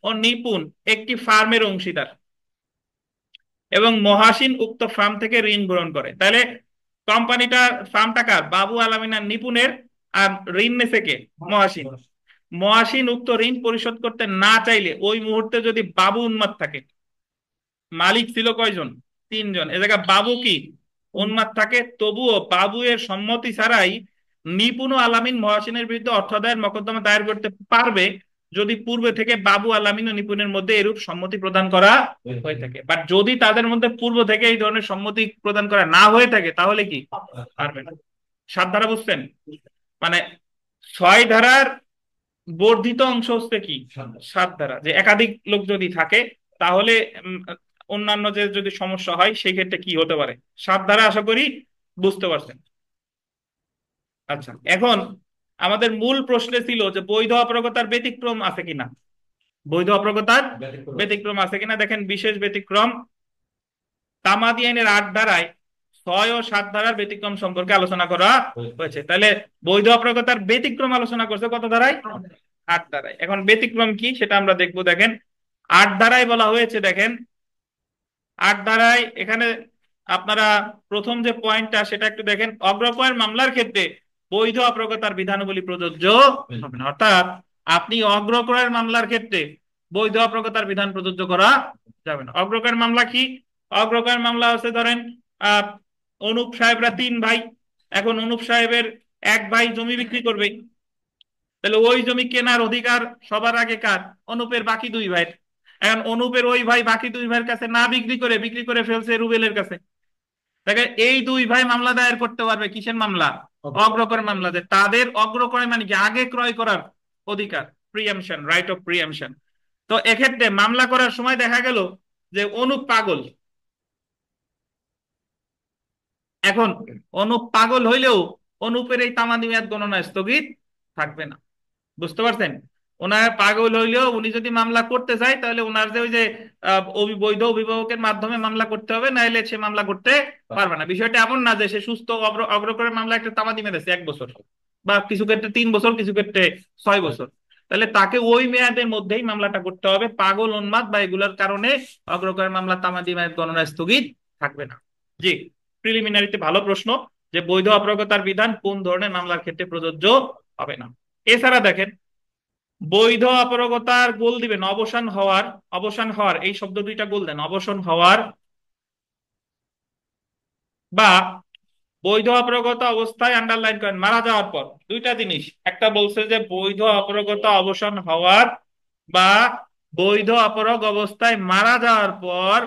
ও নিপুণ একটি ফার্মের অংশীদার এবং মহাসিন উক্ত ফার্ম থেকে ঋণ গ্রহণ করে। তাহলে কোম্পানিটা, ফার্মটা কার? বাবু, আলামিন আর নিপুণের। আর ঋণ নেছে কে? মহাসিন। মহাসিন উক্ত ঋণ পরিশোধ করতে না চাইলে ওই মুহূর্তে যদি বাবু উন্মাদ থাকে, মালিক ছিল কয়জন? তিনজন, এ জায়গায় বাবু কি উন্মাদ থাকে, তবুও বাবু এর সম্মতি ছাড়াই নিপুণ ও আলামিন মহাসিনের বিরুদ্ধে অর্থ আদায়ের মকদ্দমা দায়ের করতে পারবে যদি পূর্বে থেকে বাবু, আলামিন ও নিপুণের মধ্যে এরূপ সম্মতি প্রদান করা হয়ে থাকে। বাট যদি তাদের মধ্যে পূর্ব থেকে এই ধরনের সম্মতি প্রদান করা না হয়ে থাকে তাহলে কি পারবে না। সাত ধারা বুঝছেন? মানে ছয় ধারার বর্ধিত অংশ হচ্ছে কি সাত ধারা, যে একাধিক লোক যদি থাকে তাহলে অন্যান্য যে যদি সমস্যা হয় সেই ক্ষেত্রে কি হতে পারে। সাত ধারা আশা করি বুঝতে পারছেন। আচ্ছা, এখন আমাদের মূল প্রশ্নে ছিল যে বৈধ অপারগতার ব্যতিক্রম আছে কিনা, বৈধ অপারগতার ব্যতিক্রম আছে কিনা। দেখেন বিশেষ ব্যতিক্রম তামাদি আইনের ৮ ধারায় ৬ ও ৭ ধারার ব্যতিক্রম সম্পর্কে আলোচনা করা হয়েছে। তাহলে বৈধ অপারগতার ব্যতিক্রম আলোচনা করছে কত ধারায়? ৮ ধারায়। এখন ব্যতিক্রম কি সেটা আমরা দেখবো। দেখেন ৮ ধারায় বলা হয়েছে, দেখেন ৮ ধারায় এখানে আপনারা প্রথম যে পয়েন্টটা সেটা একটু দেখেন, অগ্রপয়ের মামলার ক্ষেত্রে বৈধ অপারগতার বিধানাবলী প্রযোজ্য হবে না। অর্থাৎ আপনি অগ্রক্রয়ের মামলার ক্ষেত্রে বৈধ অপারগতার বিধান প্রযোজ্য করা যাবে না। অগ্রক্রয়ের মামলা কি? অগ্রক্রয়ের মামলা হচ্ছে ধরেন আহ অনুপ সাহেবরা তিন ভাই, এখন অনুপ সাহেবের এক ভাই জমি বিক্রি করবে, তাহলে ওই জমি কেনার অধিকার সবার আগে কার? অনুপের বাকি দুই ভাইয়ের। এখন অনুপের ওই ভাই বাকি দুই ভাইয়ের কাছে না বিক্রি করে বিক্রি করে ফেলছে রুবেলের কাছে। দেখে এই দুই ভাই মামলা দায়ের করতে পারবে কিসের মামলা? অগ্রক্রয় মামলা, যে তাদের অগ্রক্রয় মানে কি আগে ক্রয় করার অধিকার, প্রিএমশন, রাইট অফ প্রিএমশন। তো এক্ষেত্রে মামলা করার সময় দেখা গেল যে অনুপ পাগল। এখন অনুপ পাগল হইলেও অনুপের এই তামাদি মেয়াদ গণনা স্থগিত থাকবে না। বুঝতে পারছেন? ওনার পাগল হইলেও উনি যদি মামলা করতে চায় তাহলে ওনার যে ওই যে বৈধ অভিভাবকের মাধ্যমে মামলা করতে হবে, নাইলে সে মামলা করতে পারবে না। বিষয়টা এমন না যে সে সুস্থ অগ্রকরের মামলা একটা তামাদি মেরেছে 1 বছর, বা কিছু ক্ষেত্রে 3 বছর, কিছু ক্ষেত্রে 6 বছর, তাহলে তাকে ওই মেয়াদের মধ্যেই মামলাটা করতে হবে। পাগল, উন্মাদ বা এগুলোর কারণে অগ্রকরের মামলা তামাদি মেয়াদ গণনা স্থগিত থাকবে না। জি, প্রিলিমিনারিতে ভালো প্রশ্ন, যে বৈধ অপারগতার বিধান কোন ধরনের মামলার ক্ষেত্রে প্রযোজ্য হবে না। এছাড়া দেখেন বৈধ অপারগতার গোল দিবেন অবসান হওয়ার, অবসান হওয়ার এই শব্দ দুইটা গোল দেন, অবসান হওয়ার বা বৈধ অপরগতা অবস্থায়, আন্ডারলাইন করেন, মারা যাওয়ার পর। দুইটা জিনিস, একটা বলছে যে বৈধ অপরগতা অবসান হওয়ার বা বৈধ অপরগ অবস্থায় মারা যাওয়ার পর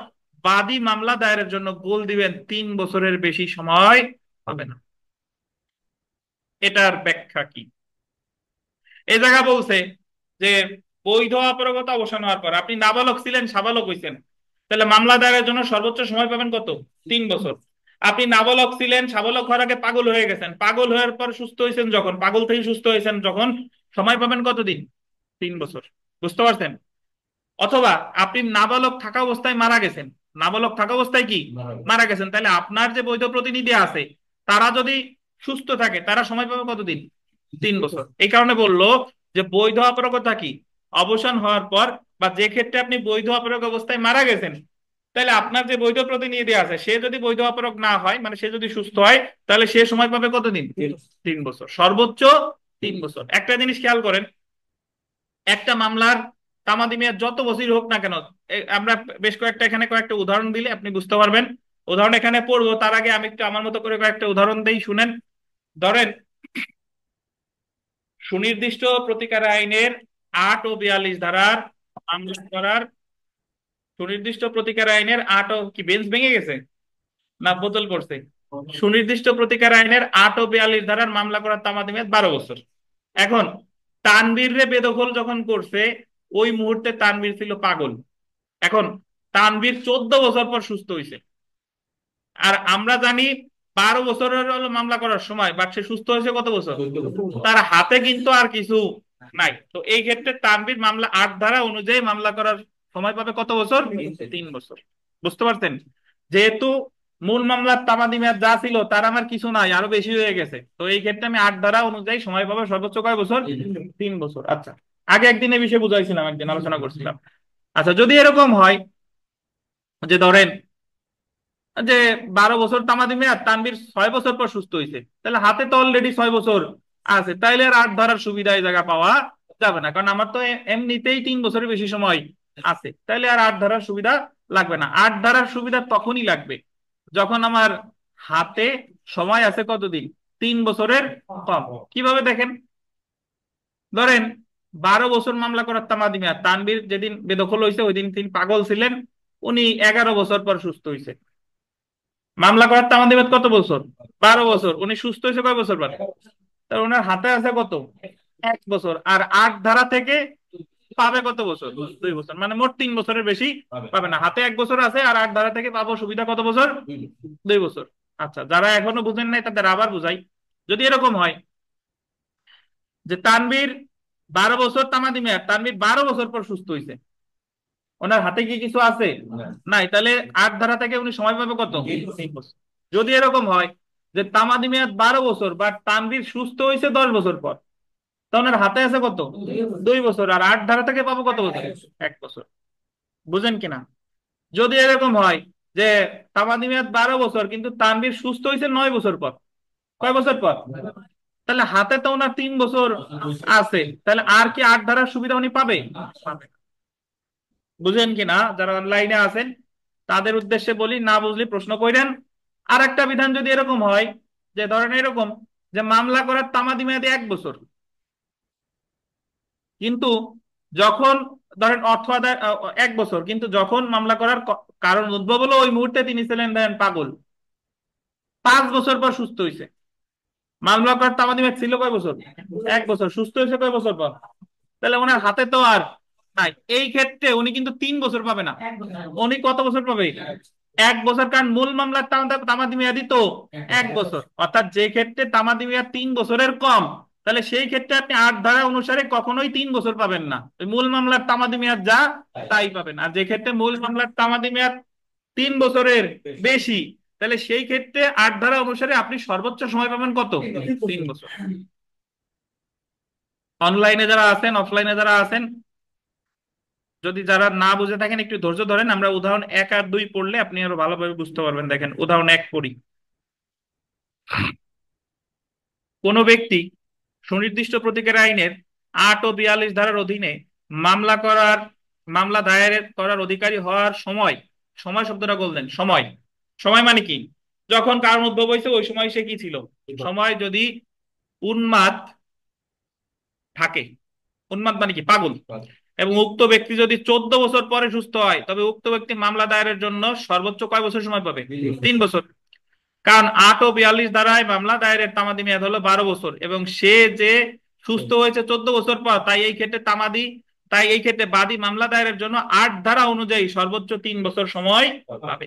বাদী মামলা দায়েরের জন্য গোল দিবেন 3 বছরের বেশি সময় হবে না। এটার ব্যাখ্যা কি? এই জায়গা বলছে যে বৈধ অপরগতা অবসান হওয়ার পর আপনি নাবালক ছিলেন, সাবালক হইছেন, তাহলে মামলা দায়েরের জন্য সর্বোচ্চ সময় পাবেন কত? 3 বছর। আপনি নাবালক ছিলেন, সাবালক হওয়ার আগে পাগল হয়ে গেছেন, পাগল হওয়ার পর সুস্থ হয়েছেন যখন, পাগল থেকে সুস্থ হয়েছেন যখন, সময় পাবেন কতদিন? 3 বছর। বুঝতে পারছেন? অথবা আপনি নাবালক থাকা অবস্থায় মারা গেছেন, নাবালক থাকা অবস্থায় কি মারা গেছেন, তাহলে আপনার যে বৈধ প্রতিনিধি আছে তারা যদি সুস্থ থাকে তারা সময় পাবে কতদিন? 3 বছর। এই কারণে বললো যে বৈধ অপরাগতা কি অবসান হওয়ার পর, বা যে ক্ষেত্রে আপনি বৈধ অপরাগ অবস্থায় মারা গেছেন, তাহলে আপনার যে বৈধ প্রতিনিধি আছে সে যদি বৈধ অপরাগ না হয়, মানে সে যদি সুস্থ হয়, তাহলে সে সময় পাবে কতদিন? 3 বছর, সর্বোচ্চ 3 বছর। একটা জিনিস খেয়াল করেন, একটা মামলার তামাদি মেয়াদ যত বছর হোক না কেন, আমরা বেশ কয়েকটা এখানে কয়েকটা উদাহরণ দিলে আপনি বুঝতে পারবেন। উদাহরণ এখানে পড়বো, তার আগে আমি একটু আমার মতো করে কয়েকটা উদাহরণ দেই, শুনেন। ধরেন সুনির্দিষ্ট প্রতিকার আইনের 8 ও 42 ধারার মামলা করার, সুনির্দিষ্ট প্রতিকার আইনের 8 ও, কি বেঞ্চ ভেঙে গেছে না বোতল পড়ছে? সুনির্দিষ্ট প্রতিকার আইনের 8 ও 42 ধারার মামলা করার তামাদি মেয়াদ 12 বছর। এখন তানভীর রে বেদখল যখন করছে, ওই মুহূর্তে তানভীর ছিল পাগল। এখন তানভীর 14 বছর পর সুস্থ হয়েছে, আর আমরা জানি 12 বছরের হলো মামলা করার সময়, বাট সে সুস্থ হয়েছে কত বছর? তার হাতে কিন্তু আর কিছু নাই। তো এই ক্ষেত্রে তানভীর মামলা 8 ধারা অনুযায়ী মামলা করার সময় পাবে কত বছর? 3 বছর। বুঝতে পারছেন? যেহেতু মূল মামলার তামাদি মেয়াদ যা ছিল তার আমার কিছু নাই, আরো বেশি হয়ে গেছে, তো এই ক্ষেত্রে আমি 8 ধারা অনুযায়ী সময় পাবো সর্বোচ্চ কয় বছর? 3 বছর। আচ্ছা, আগে একদিন এই বিষয়ে বুঝাইছিলাম, একদিন আলোচনা করছিলাম। আচ্ছা, যদি এরকম হয় যে ধরেন যে 12 বছর তামাদি মেয়াদ, তানভীর 6 বছর পর সুস্থ হয়েছে, তাহলে হাতে তো অলরেডি 6 বছর আছে, তাইলে আর 8 ধারার সুবিধা এই জায়গা পাওয়া যাবে না, কারণ আমার তো এমনিতেই 3 বছরের বেশি সময় আছে, তাইলে আর 8 ধারার সুবিধা লাগবে না। 8 ধারার সুবিধা তখনই লাগবে যখন আমার হাতে সময় আছে কতদিন? 3 বছরের কম। কিভাবে দেখেন, ধরেন 12 বছর মামলা করার তামাদি মেয়াদ, তানভীর যেদিন বেদখল হয়েছে ওই দিন তিনি পাগল ছিলেন, উনি 11 বছর পর সুস্থ হয়েছে। মামলা করার তামাদি মেয়াদ কত বছর? 12 বছর। উনি সুস্থ হয়েছে কয় বছর পর? তার ওনার হাতে আছে কত? 1 বছর। আর 8 ধারা থেকে পাবে কত বছর? 2 বছর। মানে মোট 3 বছরের বেশি পাবে না, হাতে 1 বছর আছে, আর 8 ধারা থেকে পাবো সুবিধা কত বছর? 2 বছর। আচ্ছা, যারা এখনো বুঝেন নাই তাদের আবার বুঝাই। যদি এরকম হয় যে তানভীর 12 বছর তামাদি মেয়াদ, তানভীর 12 বছর পর সুস্থ হয়েছে, ওনার হাতে কি কিছু আছে? নাই, তাহলে 8 ধারা থেকে উনি সময় পাবে কত? 3 বছর। যদি এরকম হয় যে তামাদি মেয়াদ 12 বছর, বাট তানভীর সুস্থ হয়েছে 10 বছর পর, তা ওনার হাতে আছে কত? 2 বছর। আর 8 ধারা থেকে পাবো কত বছর? 1 বছর। বুঝেন কিনা? যদি এরকম হয় যে তামাদি মেয়াদ 12 বছর, কিন্তু তানভীর সুস্থ হয়েছে 9 বছর পর, কয় বছর পর? তাহলে হাতে তো ওনার 3 বছর আছে, তাহলে আর কি 8 ধারার সুবিধা উনি পাবে? পাবে না। বুঝেন কিনা? যারা অনলাইনে আছেন তাদের উদ্দেশ্যে বলি, না বুঝলে প্রশ্ন কইরেন। আর একটা বিধান যদি এরকম হয় যে ধরেন এরকম যে মামলা করার তামাদি মেয়াদে 1 বছর, কিন্তু যখন ধরেন অর্থ আদায় 1 বছর, কিন্তু যখন মামলা করার কারণ উদ্ভব হলো ওই মুহূর্তে তিনি ছিলেন ধরেন পাগল, 5 বছর পর সুস্থ হয়েছে। মামলা করার তামাদি মেয়াদ ছিল কয় বছর? 1 বছর। সুস্থ হয়েছে কয় বছর পর? তাহলে ওনার হাতে তো আর নাই। এই ক্ষেত্রে উনি কিন্তু 3 বছর পাবে না, উনি কত বছর পাবে? 1 বছর, কারণ মূল মামলার তামাদি মেয়াদি তো 1 বছর। অর্থাৎ যে ক্ষেত্রে তামাদি মেয়াদ 3 বছরের কম, তাহলে সেই ক্ষেত্রে আপনি 8 ধারা অনুসারে কখনোই 3 বছর পাবেন না, ওই মূল মামলার তামাদি মেয়াদ যা তাই পাবেন। আর যে ক্ষেত্রে মূল মামলার তামাদি মেয়াদ 3 বছরের বেশি, তাহলে সেই ক্ষেত্রে 8 ধারা অনুসারে আপনি সর্বোচ্চ সময় পাবেন কত? 3 বছর। অনলাইনে যারা আছেন, অফলাইনে যারা আছেন, যদি যারা না বুঝে থাকেন একটু ধৈর্য ধরেন, আমরা উদাহরণ 1 আর 2 পড়লে আপনি আরো ভালোভাবে বুঝতে পারবেন। দেখেন উদাহরণ 1 পড়ি। কোন ব্যক্তি সুনির্দিষ্ট প্রতিকার আইনের 8 ও 42 ধারার অধীনে মামলা করার, মামলা দায়ের করার অধিকারী হওয়ার সময়, সময় শব্দটা বললেন, সময়, সময় মানে কি? যখন কারণ উদ্ভব হয়েছে ওই সময় সে কি ছিল, সময় যদি উন্মাদ থাকে, উন্মাদ মানে কি, পাগল, এবং উক্ত ব্যক্তি যদি 14 বছর পরে সুস্থ হয়, তবে উক্ত ব্যক্তি মামলা দায়েরের জন্য সর্বোচ্চ কয় বছর সময় পাবে? 3 বছর। কারণ 8 ও 42 ধারায় মামলা দায়েরের তামাদি মেয়াদ হলো 12 বছর, এবং সে যে সুস্থ হয়েছে 14 বছর পর, তাই এই ক্ষেত্রে বাদী মামলা দায়েরের জন্য 8 ধারা অনুযায়ী সর্বোচ্চ 3 বছর সময় পাবে।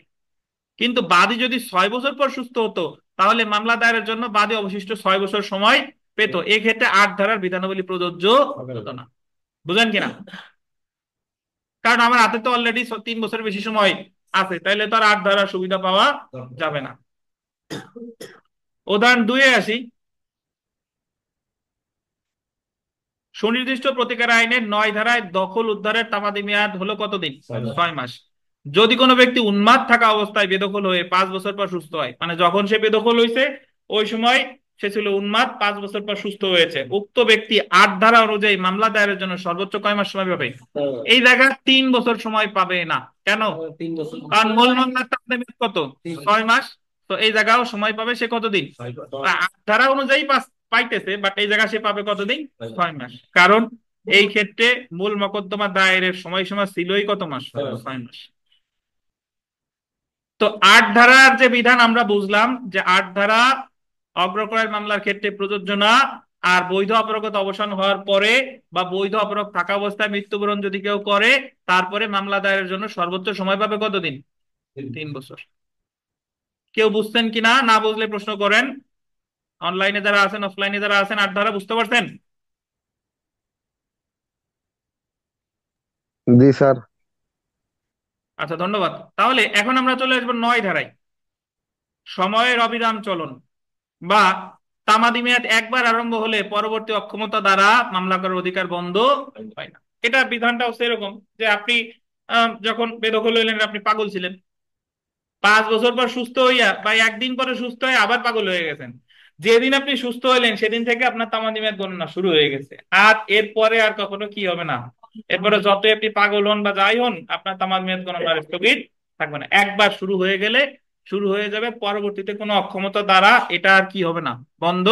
কিন্তু বাদী যদি 6 বছর পর সুস্থ হতো, তাহলে মামলা দায়েরের জন্য বাদী অবশিষ্ট 6 বছর সময় পেত। এক্ষেত্রে 8 ধারার বিধানাবলী প্রযোজ্য হতো না। বুঝেন কিনা? কারণ আমার হাতে তো অলরেডি 3 বছরের বেশি সময় আছে, তাইলে তো আর 8 ধারার সুবিধা পাওয়া যাবে না। উদাহরণ 2-এ আসি। সুনির্দিষ্ট প্রতিকার আইনের 9 ধারায় দখল উদ্ধারের তামাদি মেয়াদ হলো কতদিন? 6 মাস। যদি কোনো ব্যক্তি উন্মাদ থাকা অবস্থায় বেদখল হয়ে 5 বছর পর সুস্থ হয়, মানে যখন সে বেদখল হয়েছে ওই সময় সে ছিল উন্মাদ, 5 বছর পর সুস্থ হয়েছে, উক্ত ব্যক্তি 8 ধারা অনুযায়ী মামলা দায়েরের জন্য সর্বোচ্চ কয় মাস সময় পাবে? এই জায়গায় 3 বছর সময় পাবে না। কেন? কারণ মূল মামলার তামাদি মেয়াদ কত? 6 মাস। তো এই জায়গাও সময় পাবে সে কতদিন? 8 ধারা অনুযায়ী পাইতেছে, বাট এই জায়গা সে পাবে কতদিন? 6 মাস। কারণ এই ক্ষেত্রে মূল মোকদ্দমা দায়েরের সময়সীমা ছিলই কত মাস? 6 মাস। তো 8 ধারার যে বিধান আমরা বুঝলাম যে 8 ধারা অগ্রক্রয়ের মামলার ক্ষেত্রে প্রযোজ্য না। আর বৈধ অপরাগত অবসান হওয়ার পরে বা বৈধ অপরাগ থাকা অবস্থায় মৃত্যুবরণ যদি কেউ করে, তারপরে মামলা দায়েরের জন্য সর্বোচ্চ সময় পাবে কতদিন? 3 বছর। কেউ বুঝছেন কিনা? না বুঝলে প্রশ্ন করেন। অনলাইনে যারা আছেন, অফলাইনে যারা আছেন, 8 ধারা বুঝতে পারছেন?
জি স্যার।
আচ্ছা, ধন্যবাদ। তাহলে এখন আমরা চলে আসবো 9 ধারায়, সময়ের অবিরাম চলন বা তামাদি মেয়াদ একবার আরম্ভ হলে পরবর্তী অক্ষমতা দ্বারা মামলা করার অধিকার বন্ধ হয় না। এটা বিধানটাও সেরকম যে আপনি যখন বেদখল হইলেন, আপনি পাগল ছিলেন, 5 বছর পর সুস্থ হইয়া বা একদিন পরে সুস্থ হয়ে আবার পাগল হয়ে গেছেন, যেদিন আপনি সুস্থ হইলেন সেদিন থেকে আপনার তামাদি মেয়াদ গণনা শুরু হয়ে গেছে। আর এরপরে আর কখনো কি হবে না, এরপরে যতই আপনি পাগল হন বা যাই হন, আপনার তামাদি মেয়াদ গণনার স্থগিত থাকবে না। একবার শুরু হয়ে গেলে শুরু হয়ে যাবে, পরবর্তীতে কোনো অক্ষমতা দ্বারা এটা আর কি হবে না, বন্ধ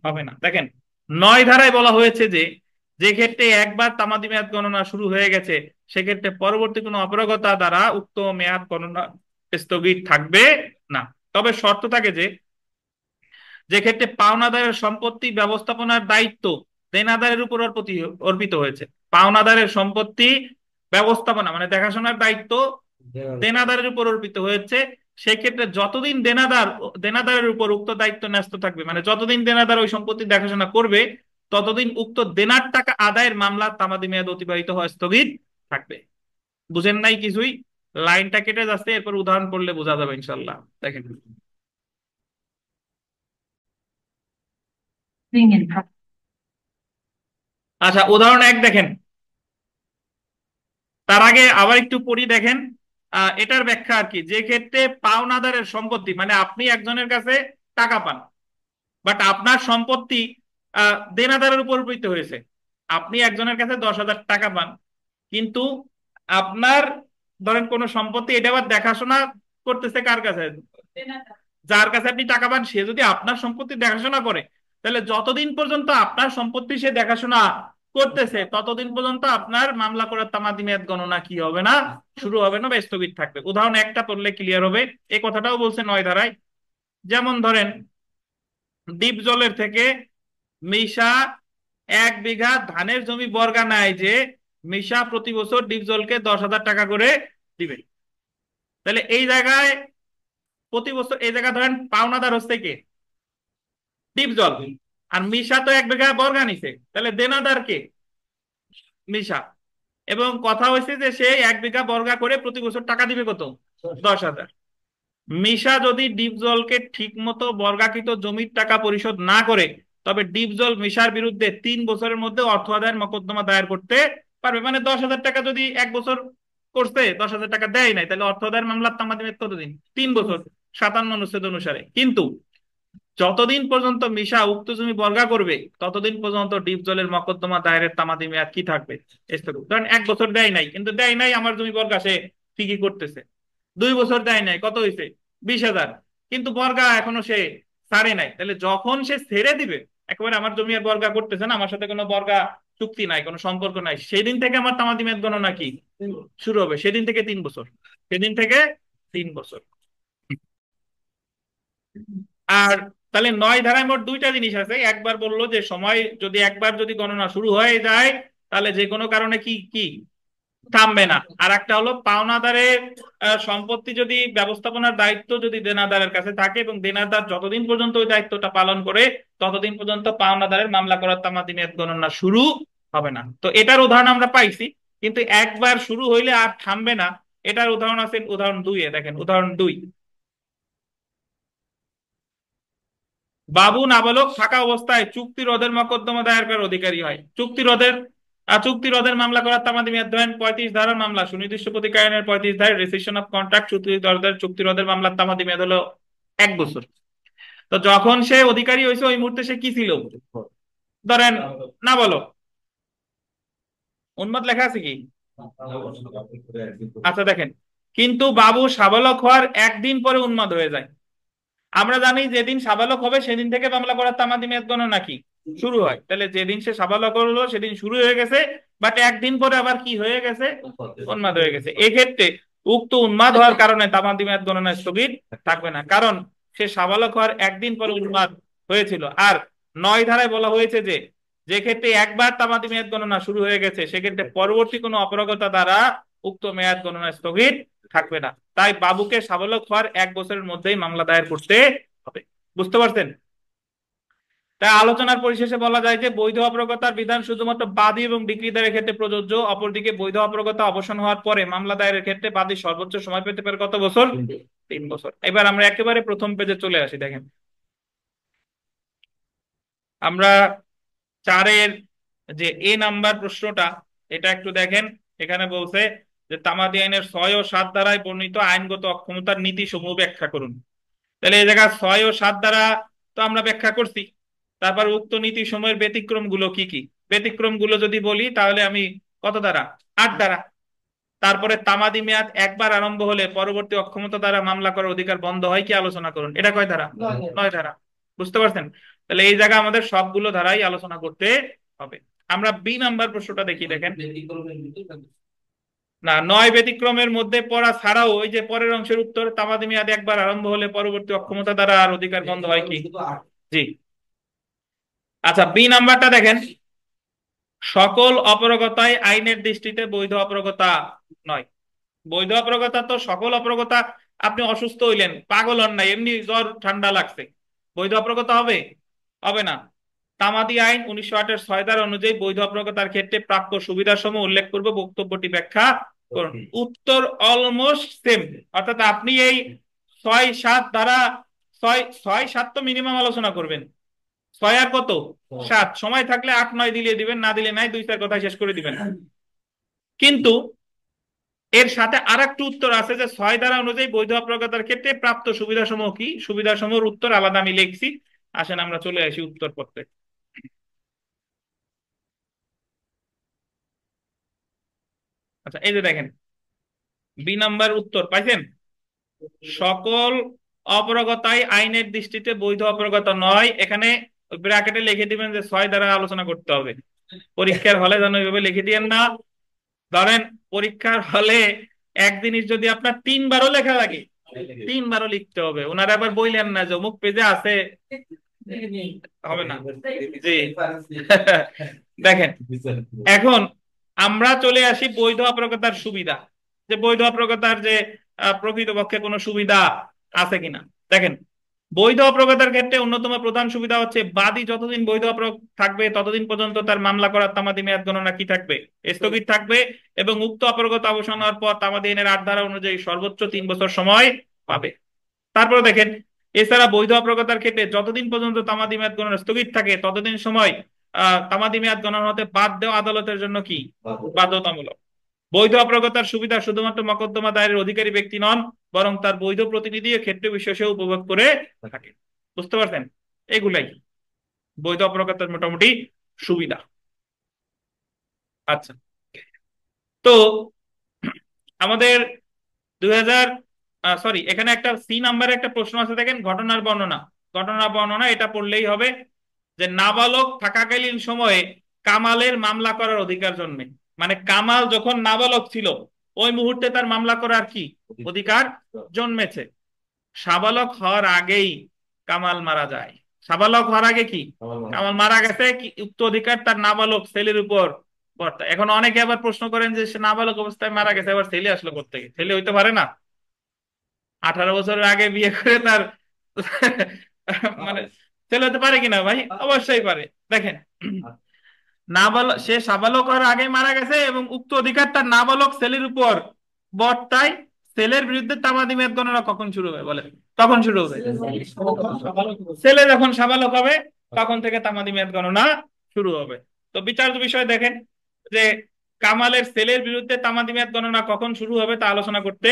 হবে না। দেখেন, 9 ধারায় বলা হয়েছে যে যে ক্ষেত্রে একবার তামাদি মেয়াদ গণনা শুরু হয়ে গেছে, সেক্ষেত্রে পরবর্তী কোনো অপারগতা দ্বারা উক্ত মেয়াদ গণনা স্থগিত থাকবে না। তবে শর্ত থাকে যে যে ক্ষেত্রে পাওনাদারের সম্পত্তি ব্যবস্থাপনার দায়িত্ব দেনাদারের উপর অর্পিত হয়েছে। পাওনাদারের সম্পত্তি ব্যবস্থাপনা মানে দেখাশোনার দায়িত্ব দেনাদারের উপর অর্পিত হয়েছে, সেক্ষেত্রে যতদিন দেনাদারের উপর উক্ত দায়িত্ব ন্যস্ত থাকবে, মানে যতদিন দেনাদার ওই সম্পত্তি দেখাশোনা করবে, ততদিন উক্ত দেনার টাকা আদায়ের মামলা তামাদি মেয়াদ অতিবাহিত হওয়া স্থগিত থাকবে। বুঝেন নাই কিছুই? লাইনটা কেটে যাচ্ছে, এরপর উদাহরণ পড়লে বোঝা যাবে ইনশাল্লাহ। দেখেন, আচ্ছা, উদাহরণ 1 দেখেন। তার আগে আবার একটু পড়ি, দেখেন। এটার ব্যাখ্যা আর কি, যে ক্ষেত্রে পাওনাদারের সম্পত্তি মানে আপনি একজনের কাছে টাকা পান, বাট আপনার সম্পত্তি দেনাদারের উপর অর্পিত হয়েছে। আপনি একজনের কাছে 10,000 টাকা পান, কিন্তু আপনার ধরেন কোন সম্পত্তি, এটা আবার দেখাশোনা করতেছে কার কাছে? যার কাছে আপনি টাকা পান সে যদি আপনার সম্পত্তি দেখাশোনা করে, তাহলে যতদিন পর্যন্ত আপনার সম্পত্তি সে দেখাশোনা করতেছে, ততদিন পর্যন্ত আপনার মামলা করার তামাদি মেয়াদ গণনা কি হবে না, শুরু হবে না বা স্থগিত থাকবে। উদাহরণ 1টা পড়লে ক্লিয়ার হবে। এই কথাটাও বলছে 9 ধারায়। যেমন ধরেন, ডিপ জলের থেকে মিশা 1 বিঘা ধানের জমি বর্গা নেয় যে মিশা প্রতি বছর ডিপ জলকে 10,000 টাকা করে দিবে। তাহলে এই জায়গায় প্রতি বছর এই জায়গায় ধরেন পাওনাদার হচ্ছে কে? ডিপ জল। আর মিশা তো 1 বিঘা বর্গা নিছে, তাহলে দেনাদার কে? মিশা। এবং কথা হয়েছে যে সে 1 বিঘা বর্গা করে প্রতি বছর টাকা দিবে কত? 10,000। মিশা যদি ডিপ জলকে ঠিক মতো বর্গাকৃত জমির টাকা পরিশোধ না করে, তবে ডিপ জল মিশার বিরুদ্ধে 3 বছরের মধ্যে অর্থ আদায়ের মোকদ্দমা দায়ের করতে পারবে। মানে 10,000 টাকা যদি 1 বছর করছে, 10,000 টাকা দেয় নাই, তাহলে অর্থ আদায়ের মামলার তামাদি মেয়াদ কতদিন? 3 বছর, 57 অনুচ্ছেদ অনুসারে। কিন্তু যতদিন পর্যন্ত মিশা উক্ত জমি বর্গা করবে, ততদিন পর্যন্ত ডিপ জলের মোকদ্দমা দায়েরের তামাদি মেয়াদ কি থাকবে? স্থগিত। ধরেন 1 বছর দেয় নাই, কিন্তু দেয় নাই আমার জমি বর্গা, সে ঠিকই করতেছে। 2 বছর দেয় নাই, কত হয়েছে? 20,000। কিন্তু বর্গা এখনো সে ছাড়ে নাই, তাহলে যখন সে ছেড়ে দিবে, একেবারে আমার জমি আর বর্গা করতেছে না, আমার সাথে কোনো বর্গা চুক্তি নাই, কোনো সম্পর্ক নাই, সেদিন থেকে আমার তামাদি মেয়াদ গণনা কি শুরু হবে? সেদিন থেকে 3 বছর, সেদিন থেকে 3 বছর। আর তাহলে 9 ধারায় মোট দুইটা জিনিস আছে। একবার বললো যে সময় যদি একবার যদি গণনা শুরু হয়ে যায় তাহলে যে কোনো কারণে কি কি থামবে না। আর একটা হলো পাওনাদারের সম্পত্তি যদি ব্যবস্থাপনার দায়িত্ব যদি দেনাদারের কাছে থাকে এবং দেনাদার যতদিন পর্যন্ত ওই দায়িত্বটা পালন করে ততদিন পর্যন্ত পাওনাদারের মামলা করার তামাদি মেয়াদ গণনা শুরু হবে না। তো এটার উদাহরণ আমরা পাইছি, কিন্তু একবার শুরু হইলে আর থামবে না। এটার উদাহরণ আছে উদাহরণ 2-এ। দেখেন উদাহরণ 2, বাবু নাবালক থাকা অবস্থায় চুক্তি রোধের মকদ্দমা দায়ের করার অধিকারী হয়। চুক্তি রোধের মামলা করার তামাদি মেয়াদ ধরেন 35 ধারার মামলা সুনির্দিষ্ট প্রতিকার আইনের 35 ধারায় রেসিশন অফ কন্ট্রাক্ট চুক্তি রোধের মামলার তামাদি মেয়াদ হলো 1 বছর। তো যখন সে অধিকারী হয়েছে ওই মুহূর্তে সে কি ছিল? ধরেন নাবালক। উন্মাদ লেখা আছে কি? আচ্ছা দেখেন, কিন্তু বাবু সাবালক হওয়ার একদিন পরে উন্মাদ হয়ে যায়। আমরা জানি যেদিন সাবালক হবে সেদিন থেকে মামলা করার তামাদি মেয়াদ গণনা কি শুরু হয়। তাহলে যেদিন সে সাবালক হলো সেদিন শুরু হয়ে গেছে, বাট একদিন পরে আবার কি হয়ে গেছে? উন্মাদ হয়ে গেছে। এক্ষেত্রে উক্ত উন্মাদ হওয়ার কারণে তামাদি মেয়াদ গণনা স্থগিত থাকবে না, কারণ সে সাবালক হওয়ার একদিন পরে উন্মাদ হয়েছিল। আর 9 ধারায় বলা হয়েছে যে যে ক্ষেত্রে একবার তামাদি মেয়াদ গণনা শুরু হয়ে গেছে সেক্ষেত্রে পরবর্তী কোনো অপারগতা দ্বারা উক্ত মেয়াদ গণনা স্থগিত থাকবে না। তাই বাবুকে সাবালক হওয়ার 1 বছরের মধ্যেই মামলা দায়ের করতে হবে। বুঝতে পারছেন? তাই আলোচনার পরিশেষে বলা যায় যে বৈধ অপারগতার বিধান শুধুমাত্র বাদী এবং ডিক্রিদারের ক্ষেত্রে প্রযোজ্য। অপরদিকে বৈধ অপারগতা অবসান হওয়ার পরে মামলা দায়েরের ক্ষেত্রে বাদী সর্বোচ্চ সময় পেতে পারে কত বছর? 3 বছর। এবার আমরা একেবারে প্রথম পেজে চলে আসি। দেখেন আমরা 4-এর যে নাম্বার প্রশ্নটা, এটা একটু দেখেন। এখানে বলছে যে তামাদি আইনের 6 ও 7 ধারায় বর্ণিত আইনগত অক্ষমতার নীতি সমূহ ব্যাখ্যা করুন। তাহলে এই জায়গায় 6 ও 7 ধারা তো আমরা ব্যাখ্যা করছি। তারপর উক্ত নীতি সমূহের ব্যতিক্রম গুলো কি কি? ব্যতিক্রম গুলো যদি বলি তাহলে আমি কত ধারা? 8 ধারা। তারপরে তামাদি মেয়াদ একবার আরম্ভ হলে পরবর্তী অক্ষমতা দ্বারা মামলা করার অধিকার বন্ধ হয় কি আলোচনা করুন। এটা কয় ধারা? 9 ধারা। বুঝতে পারছেন? তাহলে এই জায়গা আমাদের সবগুলো ধারাই আলোচনা করতে হবে। আমরা নাম্বার প্রশ্নটা দেখি। দেখেন না, 9 ব্যতিক্রমের মধ্যে পড়া ছাড়াও ওই যে পরের অংশের উত্তর, তামাদি মেয়াদ একবার আরম্ভ হলে পরবর্তী অক্ষমতা দ্বারা আর অধিকার বন্ধ হয় কি? জি। আচ্ছা, নাম্বারটা দেখেন, সকল অপারগতাই আইনের দৃষ্টিতে বৈধ অপারগতা নয়। বৈধ অপারগতা তো সকল অপারগতা। আপনি অসুস্থ হইলেন, পাগল হন নাই, এমনি জ্বর ঠান্ডা লাগছে, বৈধ অপারগতা হবে? হবে না। তামাদি আইন 1908-এর 6 ধারা অনুযায়ী বৈধ অপারগতার ক্ষেত্রে প্রাপ্য সুবিধা সমূহ উল্লেখ করবে, বক্তব্যটি ব্যাখ্যা করুন। উত্তর অলমোস্ট সেম। অর্থাৎ আপনি এই 6-7 ধারা, 6-7 তো মিনিমাম আলোচনা করবেন। 6 আর কত? 7। সময় থাকলে 8-9 দিলে দিবেন, না দিলে নাই, 2-4 কথা শেষ করে দিবেন। কিন্তু এর সাথে আর একটা উত্তর আছে যে 6 ধারা অনুযায়ী বৈধ অপারগতার ক্ষেত্রে প্রাপ্ত সুবিধা সমূহ কি? সুবিধা সমূহের উত্তর আলাদা আমি লিখছি। আসেন আমরা চলে আসি উত্তর পত্রে। আচ্ছা এই যে দেখেন, নাম্বার উত্তর পাইছেন? সকল অপারগতাই আইনের দৃষ্টিতে বৈধ অপারগতা নয়। এখানে ব্র্যাকেটে লিখে দিবেন যে 6 ধারা আলোচনা করতে হবে। পরীক্ষার হলে যেন ওইভাবে লিখে দিয়েন না। ধরেন পরীক্ষার হলে এক জিনিস যদি আপনার 3বারও লেখা লাগে, 3বারও লিখতে হবে। ওনারা আবার বললেন না যে অমুক পেজে আছে, হবে না। জি। দেখেন এখন আমরা চলে আসি বৈধ অপারগতার সুবিধা, যে বৈধ অপারগতার যে প্রকৃতপক্ষে কোনো সুবিধা আছে কিনা। দেখেন বৈধ অপারগতার ক্ষেত্রে অন্যতম প্রধান সুবিধা হচ্ছে বাদী যতদিন বৈধ অপারগ থাকবে ততদিন পর্যন্ত তার মামলা করার তামাদি মেয়াদ গণনা কি থাকবে? স্থগিত থাকবে। এবং উক্ত অপারগতা অবসান হওয়ার পর তামাদি আইনের 8 ধারা অনুযায়ী সর্বোচ্চ 3 বছর সময় পাবে। তারপরে দেখেন, এছাড়া বৈধ অপারগতার ক্ষেত্রে যতদিন পর্যন্ত তামাদি মেয়াদ গণনা স্থগিত থাকে ততদিন সময় তামাদি মেয়াদ গণনা হতে বাদ দেওয়া আদালতের জন্য কি বাধ্যতামূলক। বৈধ অপারগতার সুবিধা শুধুমাত্র মকদ্দমা দায়েরের অধিকারী ব্যক্তি নন, বরং তার বৈধ প্রতিনিধি ক্ষেত্রে বিশেষে উপভোগ করে থাকে। বুঝতে পারছেন? এগুলাই বৈধ অপারগতার মোটামুটি সুবিধা। আচ্ছা, তো আমাদের সরি, এখানে একটা সি নাম্বারে একটা প্রশ্ন আছে, দেখেন ঘটনার বর্ণনা। ঘটনার বর্ণনা এটা পড়লেই হবে যে নাবালক থাকাকালীন সময়ে কামালের মামলা করার অধিকার জন্মে। মানে কামাল যখন নাবালক ছিল ওই মুহূর্তে তার মামলা করার কি অধিকার জন্মেছে। সাবালক হওয়ার আগেই কামাল মারা যায়। সাবালক হওয়ার আগে কি কামাল মারা গেছে, কি উক্ত অধিকার তার নাবালক ছেলের উপর বর্তায়। এখন অনেকে আবার প্রশ্ন করেন যে সে নাবালক অবস্থায় মারা গেছে, আবার ছেলে আসলো কোত্থেকে? ছেলে হইতে পারে না? 18 বছরের আগে বিয়ে করে তার মানে ছেলে হতে পারে কিনা ভাই? অবশ্যই পারে। দেখেন, নাবালক সে সাবালক হওয়ার আগে মারা গেছে এবং উক্ত অধিকার তার নাবালক ছেলের উপর বর্তায়। ছেলের বিরুদ্ধে তামাদি মেয়াদ গণনা কখন শুরু হবে বলেন? তখন শুরু হবে ছেলে যখন সাবালক হবে, তখন থেকে তামাদি মেয়াদ গণনা শুরু হবে। তো বিচার্য বিষয় দেখেন যে কামালের ছেলের বিরুদ্ধে তামাদি মেয়াদ গণনা কখন শুরু হবে তা আলোচনা করতে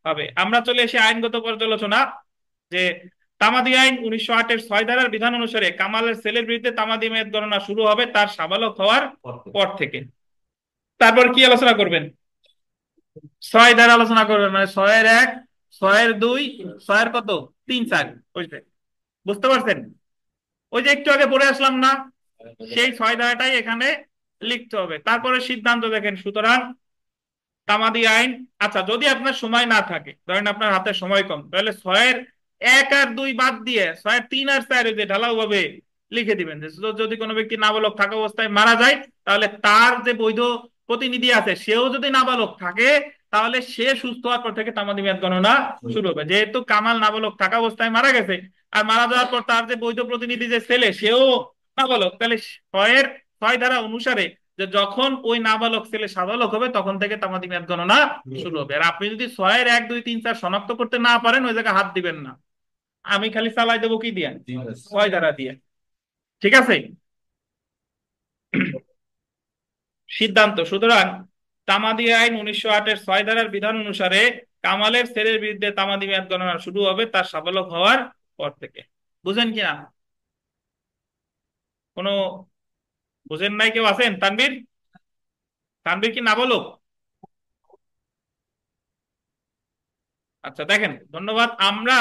হবে। আমরা চলে এসে আইনগত পর্যালোচনা। যে তামাদি আইন 1908-এর 6 ধারার বিধান অনুসারে কামালের ছেলের বিরুদ্ধে তামাদি মেয়াদ গণনা শুরু হবে তার সাবালক হওয়ার পর থেকে। তারপর কি আলোচনা করবেন? 6 ধারা আলোচনা করবেন, মানে 6-এর 1, 6-এর 2, 6-এর কত, 3, 4 বুঝবে? বুঝতে পারছেন? ওই যে একটু আগে পড়ে আসলাম না, সেই 6 ধারাটাই এখানে লিখতে হবে। তারপরে সিদ্ধান্ত দেখেন। সুতরাং তামাদি আইন, আচ্ছা যদি আপনার সময় না থাকে, ধরেন আপনার হাতে সময় কম, তাহলে 6-এর 1 আর 2 বাদ দিয়ে 6-এর 3 আর 4 যে ঢালাও ভাবে লিখে দিবেন যে যদি কোনো ব্যক্তি নাবালক থাকা অবস্থায় মারা যায়, তাহলে তার যে বৈধ প্রতিনিধি আছে সেও যদি নাবালক থাকে, তাহলে সে সুস্থ হওয়ার পর থেকে তামাদি মেয়াদ গণনা শুরু হবে। যেহেতু কামাল নাবালক থাকা অবস্থায় মারা গেছে, আর মারা যাওয়ার পর তার যে বৈধ প্রতিনিধি যে ছেলে সেও নাবালক, তাহলে 6 ধারা অনুসারে যে যখন ওই নাবালক ছেলে সাবালক হবে তখন থেকে তামাদি মেয়াদ গণনা শুরু হবে। আর আপনি যদি 6-এর 1, 2, 3, 4 শনাক্ত করতে না পারেন, ওই জায়গায় হাত দিবেন না। আমি খালি চালাই দেবো কি দিয়ে? 6 ধারা দিয়ে। ঠিক আছে? সিদ্ধান্ত। সুতরাং তামাদি আইন 1908-এর 6 ধারার বিধান অনুসারে কামালের ছেলের বিরুদ্ধে তামাদি মেয়াদ গণনা শুরু হবে তার সাবালক হওয়ার পর থেকে। বুঝেন কিনা? কোনো বুঝেন নাই কেউ আছেন? তানবীর, তানবীর কি নাবালক? আচ্ছা দেখেন, ধন্যবাদ। আমরা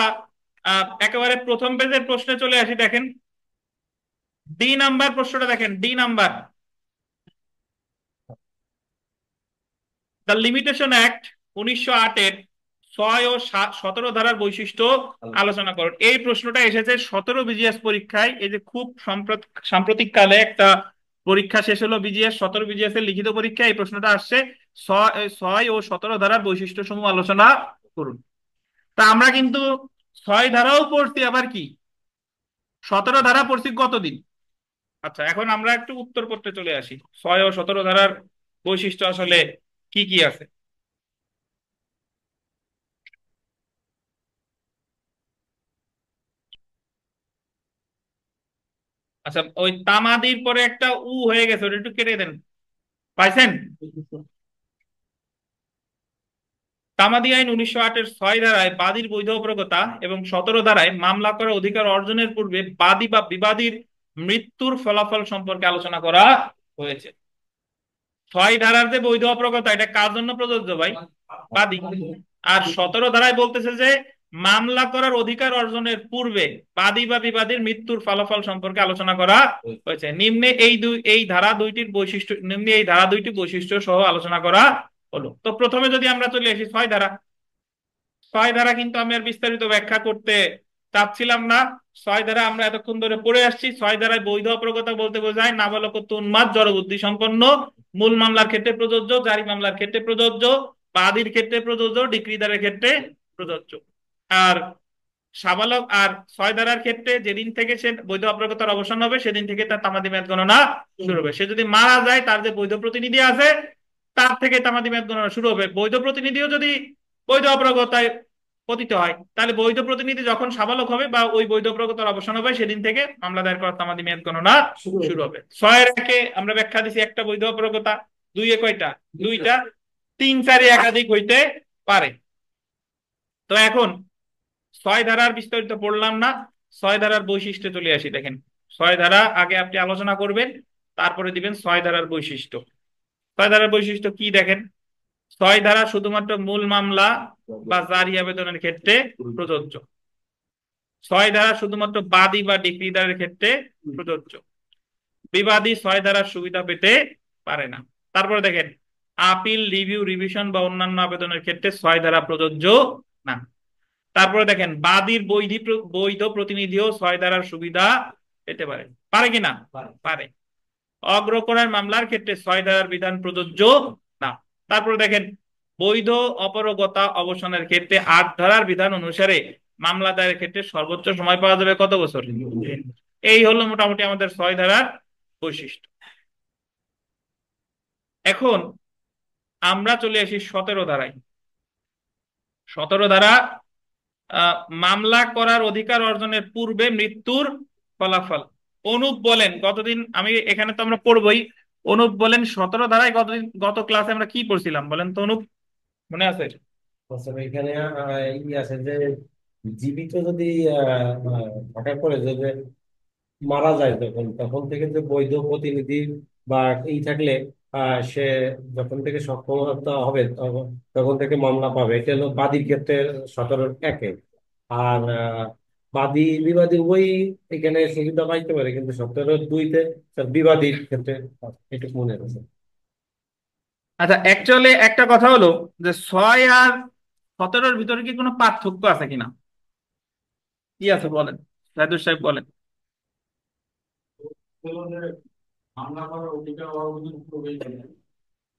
একেবারে প্রথম পেজের প্রশ্নে চলে আসি। দেখেন ডি নাম্বার প্রশ্নটা, দেখেন D number, the limitation act 1908-এর 6 ও 17 ধারার বৈশিষ্ট্য আলোচনা করুন। এই প্রশ্নটা এসেছে 17 বিজিএস পরীক্ষায়। এই যে খুব সাম্প্রতিক কালে একটা পরীক্ষা শেষ হলো বিজিএস, 17 বিজিএস এর লিখিত পরীক্ষা, এই প্রশ্নটা আসছে 6 ও 17 ধারার বৈশিষ্ট্য সমূহ আলোচনা করুন। তা আমরা কিন্তু 6 ধারাও পড়ছি, আবার কি 17 ধারা পড়ছি কতদিন? আচ্ছা এখন আমরা একটু উত্তর করতে চলে আসি। 6 ও 17 ধারার বৈশিষ্ট্য আসলে কি কি আছে। আচ্ছা, ওই তামাদির পরে একটা উ হয়ে গেছে, ওটা একটু কেটে দেন। পাইছেন? তামাদি আইন 1908-এর 6 ধারায় বাদীর বৈধ অপরগতা এবং 17 ধারায় মামলা করার অধিকার অর্জনের পূর্বে বাদী বা বিবাদীর মৃত্যুর ফলাফল সম্পর্কে আলোচনা করা হয়েছে। 6 ধারার যে বৈধ অপরগতা, এটা কার জন্য প্রযোজ্য ভাই? বাদী। আর 17 ধারায় বলতেছে যে মামলা করার অধিকার অর্জনের পূর্বে বাদী বা বিবাদীর মৃত্যুর ফলাফল সম্পর্কে আলোচনা করা হয়েছে। নিম্নে এই ধারা দুইটি বৈশিষ্ট্য সহ আলোচনা করা হলো। তো প্রথমে যদি আমরা চলে আসি 6 ধারা। 6 ধারা কিন্তু আমি আর বিস্তারিত ব্যাখ্যা করতে চাচ্ছিলাম না। 6 ধারা আমরা এতক্ষণ ধরে পড়ে আসছি। 6 ধারায় বৈধ অপরগতা বলতে বোঝায় নাবালকত্ব উন্মাদ জড়বুদ্ধি সম্পন্ন, মূল মামলার ক্ষেত্রে প্রযোজ্য, জারি মামলার ক্ষেত্রে প্রযোজ্য, বাদীর ক্ষেত্রে প্রযোজ্য, ডিক্রিদারের ক্ষেত্রে প্রযোজ্য। আর সাবালক আর 6 ধারার ক্ষেত্রে যেদিন থেকে সে বৈধ অপরগতার অবসান হবে সেদিন থেকে তার তামাদি মেয়াদ গণনা শুরু হবে। সে যদি মারা যায়, তার যে বৈধ প্রতিনিধি আছে তার থেকে তামাদি মেয়াদ গণনা শুরু হবে। বৈধ প্রতিনিধিও যদি বৈধ অপরগতায় পতিত হয়, তাহলে বৈধ প্রতিনিধি যখন সাবালক হবে বা ওই বৈধ অপরগতার অবসান হবে সেদিন থেকে মামলা দায়ের করা তামাদি মেয়াদ গণনা শুরু হবে। 6-এর 1-এ আমরা ব্যাখ্যা দিছি একটা বৈধ অপরগতা, 2-এ কয়টা? দুইটা। 3-4-এ একাধিক হইতে পারে। তো এখন 6 ধারার বিস্তারিত পড়লাম না, 6 ধারার বৈশিষ্ট্যে চলে আসি। দেখেন 6 ধারা আগে আপনি আলোচনা করবেন, তারপরে দিবেন 6 ধারার বৈশিষ্ট্য। 6 ধারার বৈশিষ্ট্য কি দেখেন? ছয় ধারা শুধুমাত্র মূল মামলা বা জারি আবেদনের ক্ষেত্রে প্রযোজ্য। ছয় ধারা শুধুমাত্র বাদী বা ডিক্রিদারের ক্ষেত্রে প্রযোজ্য। বিবাদী ছয় ধারার সুবিধা পেতে পারে না। তারপরে দেখেন, আপিল, রিভিউ, রিভিশন বা অন্যান্য আবেদনের ক্ষেত্রে ছয় ধারা প্রযোজ্য না। তারপরে দেখেন, বাদীর বৈধ প্রতিনিধিও ছয় ধারার সুবিধা পেতে পারে। পারে কিনা? পারে। অগ্রকরের মামলার ক্ষেত্রে ছয় ধারার বিধান প্রযোজ্য না। তারপরে দেখেন, বৈধ অপারগতা অবসানের ক্ষেত্রে আট ধারার বিধান অনুসারে মামলা দায়েরের ক্ষেত্রে সর্বোচ্চ সময় পাওয়া যাবে কত বছর? এই হলো মোটামুটি আমাদের ছয় ধারার বৈশিষ্ট্য। এখন আমরা চলে আসি 17 ধারায়। 17 ধারা, মামলা করার অধিকার অর্জনের পূর্বে মৃত্যুর ফলাফল। অনুপ বলেন, গতদিন আমি এখানে তো আমরা পড়বই, অনুপ বলেন 17 ধারায় গত ক্লাসে আমরা কি পড়ছিলাম বলেন তো অনুপ, মনে আছে?
আচ্ছা, এখানে ই আছে যে জীবিত যদি থাকার পরে যে যে মারা যায়, তখন তখন থেকে যে বৈধ প্রতিনিধি বা ই থাকলে সে যখন থেকে সক্ষমতা হবে তখন তখন থেকে মামলা পাবে। এটা হলো বাদীর ক্ষেত্রে 17-1-এ। আর বাদী বিবাদী উভয়ই এখানে সুবিধা পাইতে পারে, কিন্তু 17-2-তে বিবাদীর ক্ষেত্রে এটুকু মনে আছে।
আচ্ছা, অ্যাকচুয়ালি একটা কথা হলো যে 6 আর 17-এর ভিতরে কি কোনো পার্থক্য আছে কিনা, কি আছে বলেন, সাইদুর সাহেব বলেন।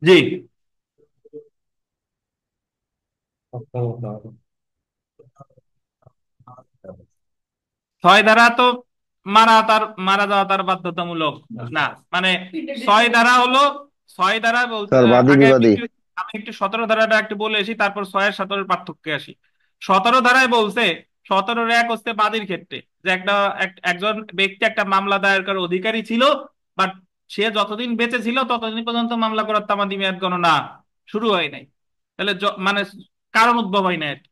জি। ছয় ধারা তো মারা যাওয়া তার বাধ্যতামূলক না। মানে ছয় ধারা হলো, ছয় ধারা বলতে
স্যার বাদী
আগে
বিবাদী।
আমি একটু 17 ধারাটা একটু বলে আসি, তারপর 6 আর 17-এর পার্থক্যে আসি। 17 ধারায় বলছে, 17-1 হচ্ছে বাদীর ক্ষেত্রে, যে একজন ব্যক্তি একটা মামলা দায়ের করার অধিকারী ছিল, বাট সে যতদিন বেঁচে ছিল ততদিন পর্যন্ত মামলা করার তামাদি মেয়াদ গণনা শুরু হয় নাই। তাহলে মানে কারণ উদ্ভব হয় নাই আর কি।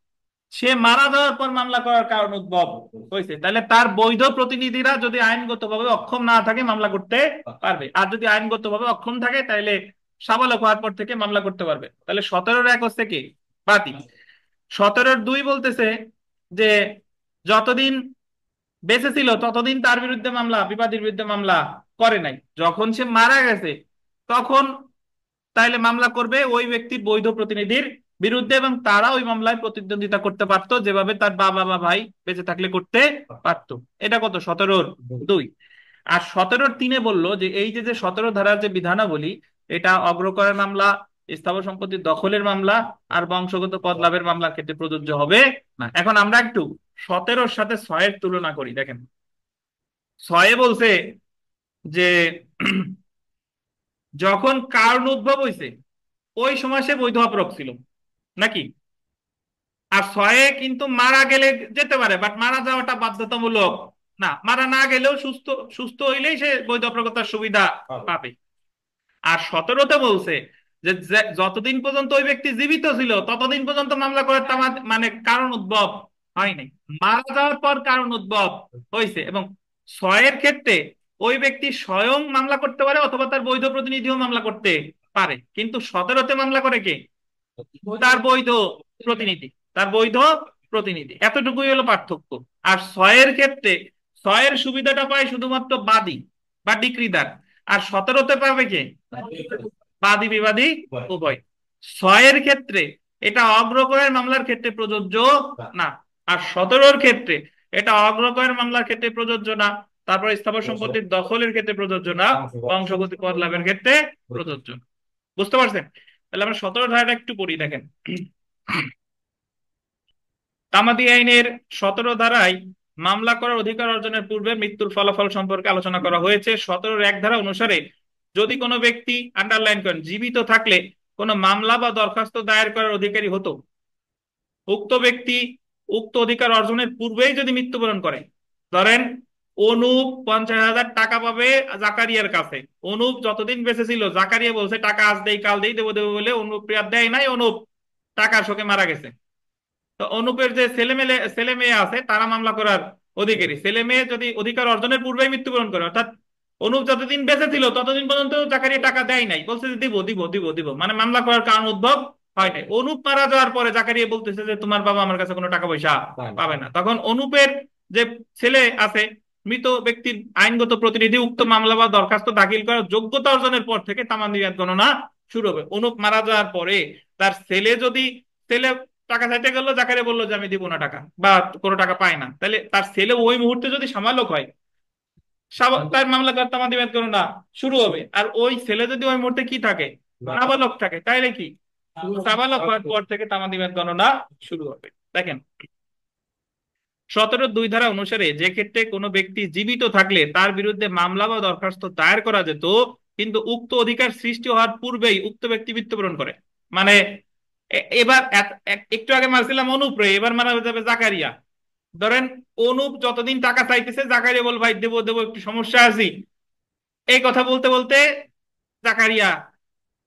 সে মারা যাওয়ার পর মামলা করার কারণ উদ্ভব হয়েছে, তাহলে তার বৈধ প্রতিনিধিরা যদি আইনগতভাবে অক্ষম না থাকে মামলা করতে পারবে, আর যদি আইনগতভাবে অক্ষম থাকে তাহলে সাবালক হওয়ার পর থেকে মামলা করতে পারবে। তাহলে 17-1 হচ্ছে কি? বাতিল। 17-2 বলতেছে যে যতদিন বেঁচে ছিল ততদিন তার বিরুদ্ধে মামলা, বিবাদীর বিরুদ্ধে মামলা করে নাই, যখন সে মারা গেছে তখন তাইলে মামলা করবে ওই ব্যক্তির বৈধ প্রতিনিধির বিরুদ্ধে, এবং তারা ওই মামলায় প্রতিদ্বন্দ্বিতা করতে পারতো যেভাবে তার বাবা বা ভাই বেঁচে থাকলে করতে পারতো। এটা কত? 17-2। আর 17-3 বললো যে এই যে যে 17 ধারার যে বিধানাবলী, এটা অগ্রকরের মামলা, স্থাবর সম্পত্তি দখলের মামলা আর বংশগত পদ লাভের মামলার ক্ষেত্রে প্রযোজ্য হবে না। এখন আমরা একটু 17-র সাথে 6-এর তুলনা করি। দেখেন, 6-এ বলছে যে যখন কারণ উদ্ভব হয়েছে ওই সময় সে বৈধ অপরাধ ছিল নাকি। আর 6-এ কিন্তু মারা গেলে যেতে পারে, বাট মারা যাওয়াটা বাধ্যতামূলক না, মারা না গেলেও সুস্থ সুস্থ হইলেই সে বৈধ অপরাগতার সুবিধা পাবে। আর 17-তে বলছে যে যতদিন পর্যন্ত ওই ব্যক্তি জীবিত ছিল ততদিন পর্যন্ত মামলা করার মানে কারণ উদ্ভব হয় নাই, মারা যাওয়ার পর কারণ উদ্ভব হয়েছে। এবং 6-এর ক্ষেত্রে ওই ব্যক্তি স্বয়ং মামলা করতে পারে অথবা তার বৈধ প্রতিনিধিও মামলা করতে পারে, কিন্তু 17-তে মামলা করে কে? তার বৈধ প্রতিনিধি, তার বৈধ প্রতিনিধি। এতটুকুই হলো পার্থক্য। আর 6-এর ক্ষেত্রে 6-এর সুবিধাটা পায় শুধুমাত্র বাদী বা ডিক্রিদার, আর 17-তে পাবে কে? বাদী বিবাদী উভয়। 6-এর ক্ষেত্রে এটা অগ্রকরের মামলার ক্ষেত্রে প্রযোজ্য না, আর 17-র ক্ষেত্রে এটা অগ্রকরের মামলার ক্ষেত্রে প্রযোজ্য না, তারপর স্থাবর সম্পত্তির দখলের ক্ষেত্রে প্রযোজ্য না, বংশগতি পদ লাভের ক্ষেত্রে প্রযোজ্য না। বুঝতে পারছেন? তাহলে আমরা 17 ধারাটা একটু পড়ি। দেখেন, তামাদি আইনের 17 ধারায় মামলা করার অধিকার অর্জনের পূর্বে মৃত্যুর ফলাফল সম্পর্কে আলোচনা করা হয়েছে। 17-1 ধারা অনুসারে যদি কোনো ব্যক্তি, আন্ডারলাইন করেন, জীবিত থাকলে কোনো মামলা বা দরখাস্ত দায়ের করার অধিকারী হতো, উক্ত ব্যক্তি উক্ত অধিকার অর্জনের পূর্বেই যদি মৃত্যুবরণ করে, ধরেন অনুপ 50,000 টাকা পাবে জাকারিয়ার কাছে। অনুপ যতদিন বেঁচে ছিল জাকারিয়া বলছে টাকা আজ দেই কাল দেই দেবো দেবো বলে, অনুপ প্রিয়া দেয় নাই, অনুপ টাকার শোকে মারা গেছে। তো অনুপের যে ছেলে মেয়ে আছে তারা মামলা করার অধিকারী। ছেলে মেয়ে যদি অধিকার অর্জনের পূর্বেই মৃত্যুবরণ করে, অর্থাৎ অনুপ যতদিন বেঁচে ছিল ততদিন পর্যন্ত জাকারিয়া টাকা দেয় নাই, বলছে যে দিব দিব দিব দিব, মানে মামলা করার কারণ উদ্ভব হয় নাই। অনুপ মারা যাওয়ার পরে জাকারিয়া বলতেছে যে তোমার বাবা আমার কাছে কোনো টাকা পয়সা
পায় না।
পাবে না, তখন অনুপের যে ছেলে আছে, মৃত ব্যক্তির আইনগত প্রতিনিধি, উক্ত মামলা বা দরখাস্ত দাখিল করার যোগ্যতা অর্জনের পর থেকে তামাদি মেয়াদ গণনা শুরু হবে। অনুপ মারা যাওয়ার পরে তার ছেলে যদি, ছেলে টাকা চাইতে গেল, জাকারিয়া বললো যে আমি দিব না টাকা বা কোনো টাকা পায় না, তাহলে তার ছেলে ওই মুহূর্তে যদি সামালক হয়, তার মামলা করার তামাদি মেয়াদ গণনা শুরু হবে। আর ওই ছেলে যদি ওই মুহূর্তে কি থাকে, নাবালক থাকে, তাইলে কি সাবালক হওয়ার পর থেকে তামাদি মেয়াদ গণনা শুরু হবে। দেখেন 17-2 ধারা অনুসারে যে ক্ষেত্রে কোনো ব্যক্তি জীবিত থাকলে তার বিরুদ্ধে মামলা বা দরখাস্ত দায়ের করা যেত, কিন্তু উক্ত অধিকার সৃষ্টি হওয়ার পূর্বেই উক্ত ব্যক্তি মৃত্যুবরণ করে। মানে এবার একটু আগে মারছিলাম অনুপ রে, এবার মারা যাবে জাকারিয়া। ধরেন অনুপ যতদিন টাকা চাইতেছে, জাকারিয়া বল ভাই দেবো দেবো একটু সমস্যা আছি, এই কথা বলতে বলতে জাকারিয়া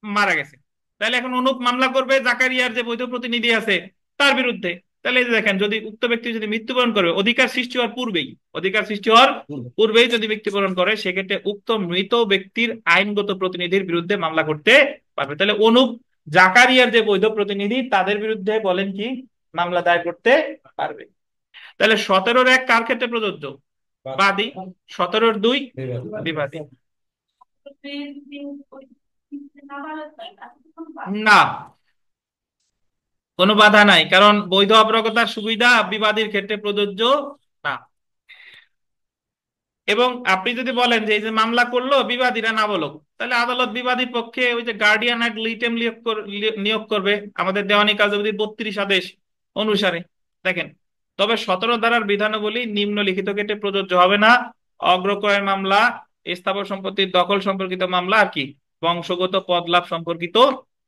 মারা গেছে। তাহলে এখন অনুপ মামলা করবে জাকারিয়ার যে বৈধ প্রতিনিধি আছে তার বিরুদ্ধে। তাহলে এই যে দেখেন, যদি উক্ত ব্যক্তি যদি মৃত্যুবরণ করে অধিকার সৃষ্টি হওয়ার পূর্বেই, অধিকার সৃষ্টি হওয়ার পূর্বেই যদি মৃত্যুবরণ করে, সেক্ষেত্রে উক্ত মৃত ব্যক্তির আইনগত প্রতিনিধির বিরুদ্ধে মামলা করতে পারবে। তাহলে অনুপ জাকারিয়ার যে বৈধ প্রতিনিধি তাদের বিরুদ্ধে বলেন কি মামলা দায়ের করতে পারবে। তাহলে 17-1 কার ক্ষেত্রে প্রযোজ্য? বাদী। 17-2 বিবাদী। না, কোনো বাধা নাই, কারণ বৈধ অপরগতার সুবিধা বিবাদীর ক্ষেত্রে প্রযোজ্য না। এবং আপনি যদি বলেন যে এই যে মামলা করলো বিবাদীরা না বলো, তাহলে আদালত বিবাদীর পক্ষে ওই যে গার্ডিয়ান অ্যাড লিটেম নিয়োগ করবে আমাদের দেওয়ানি কার্যবিধির 32 আদেশ অনুসারে। দেখেন, তবে 17 ধারার বিধানাবলী নিম্নলিখিত ক্ষেত্রে প্রযোজ্য হবে না: অগ্রক্রয়ের মামলা, স্থাবর সম্পত্তির দখল সম্পর্কিত মামলা, আর কি বংশগত পদ লাভ সম্পর্কিত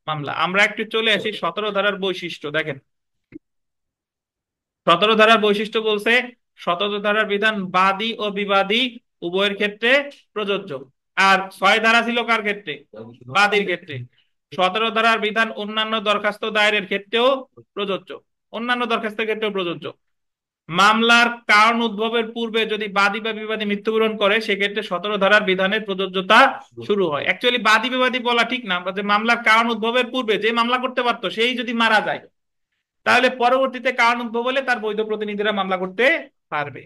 মামলা। আমরা একটু চলে আসি 17 ধারার বৈশিষ্ট্য। দেখেন 17 ধারার বৈশিষ্ট্য বলছে 17 ধারার বিধান বাদী ও বিবাদী উভয়ের ক্ষেত্রে প্রযোজ্য। আর 6 ধারা ছিল কার ক্ষেত্রে? বাদীর ক্ষেত্রে। 17 ধারার বিধান অন্যান্য দরখাস্ত দায়েরের ক্ষেত্রেও প্রযোজ্য, অন্যান্য দরখাস্তের ক্ষেত্রেও প্রযোজ্য। মামলার কারণ উদ্ভবের পূর্বে যদি বাদী বা বিবাদী মৃত্যুবরণ করে, সেক্ষেত্রে 17 ধারার বিধানের প্রযোজ্যতা শুরু হয়। অ্যাকচুয়ালি বাদী বিবাদী বলা ঠিক না, যে মামলার কারণ উদ্ভবের পূর্বে যে মামলা করতে পারতো সেই যদি মারা যায়, তাহলে পরবর্তীতে কারণ উদ্ভব হলে তার বৈধ প্রতিনিধিরা মামলা করতে পারবে।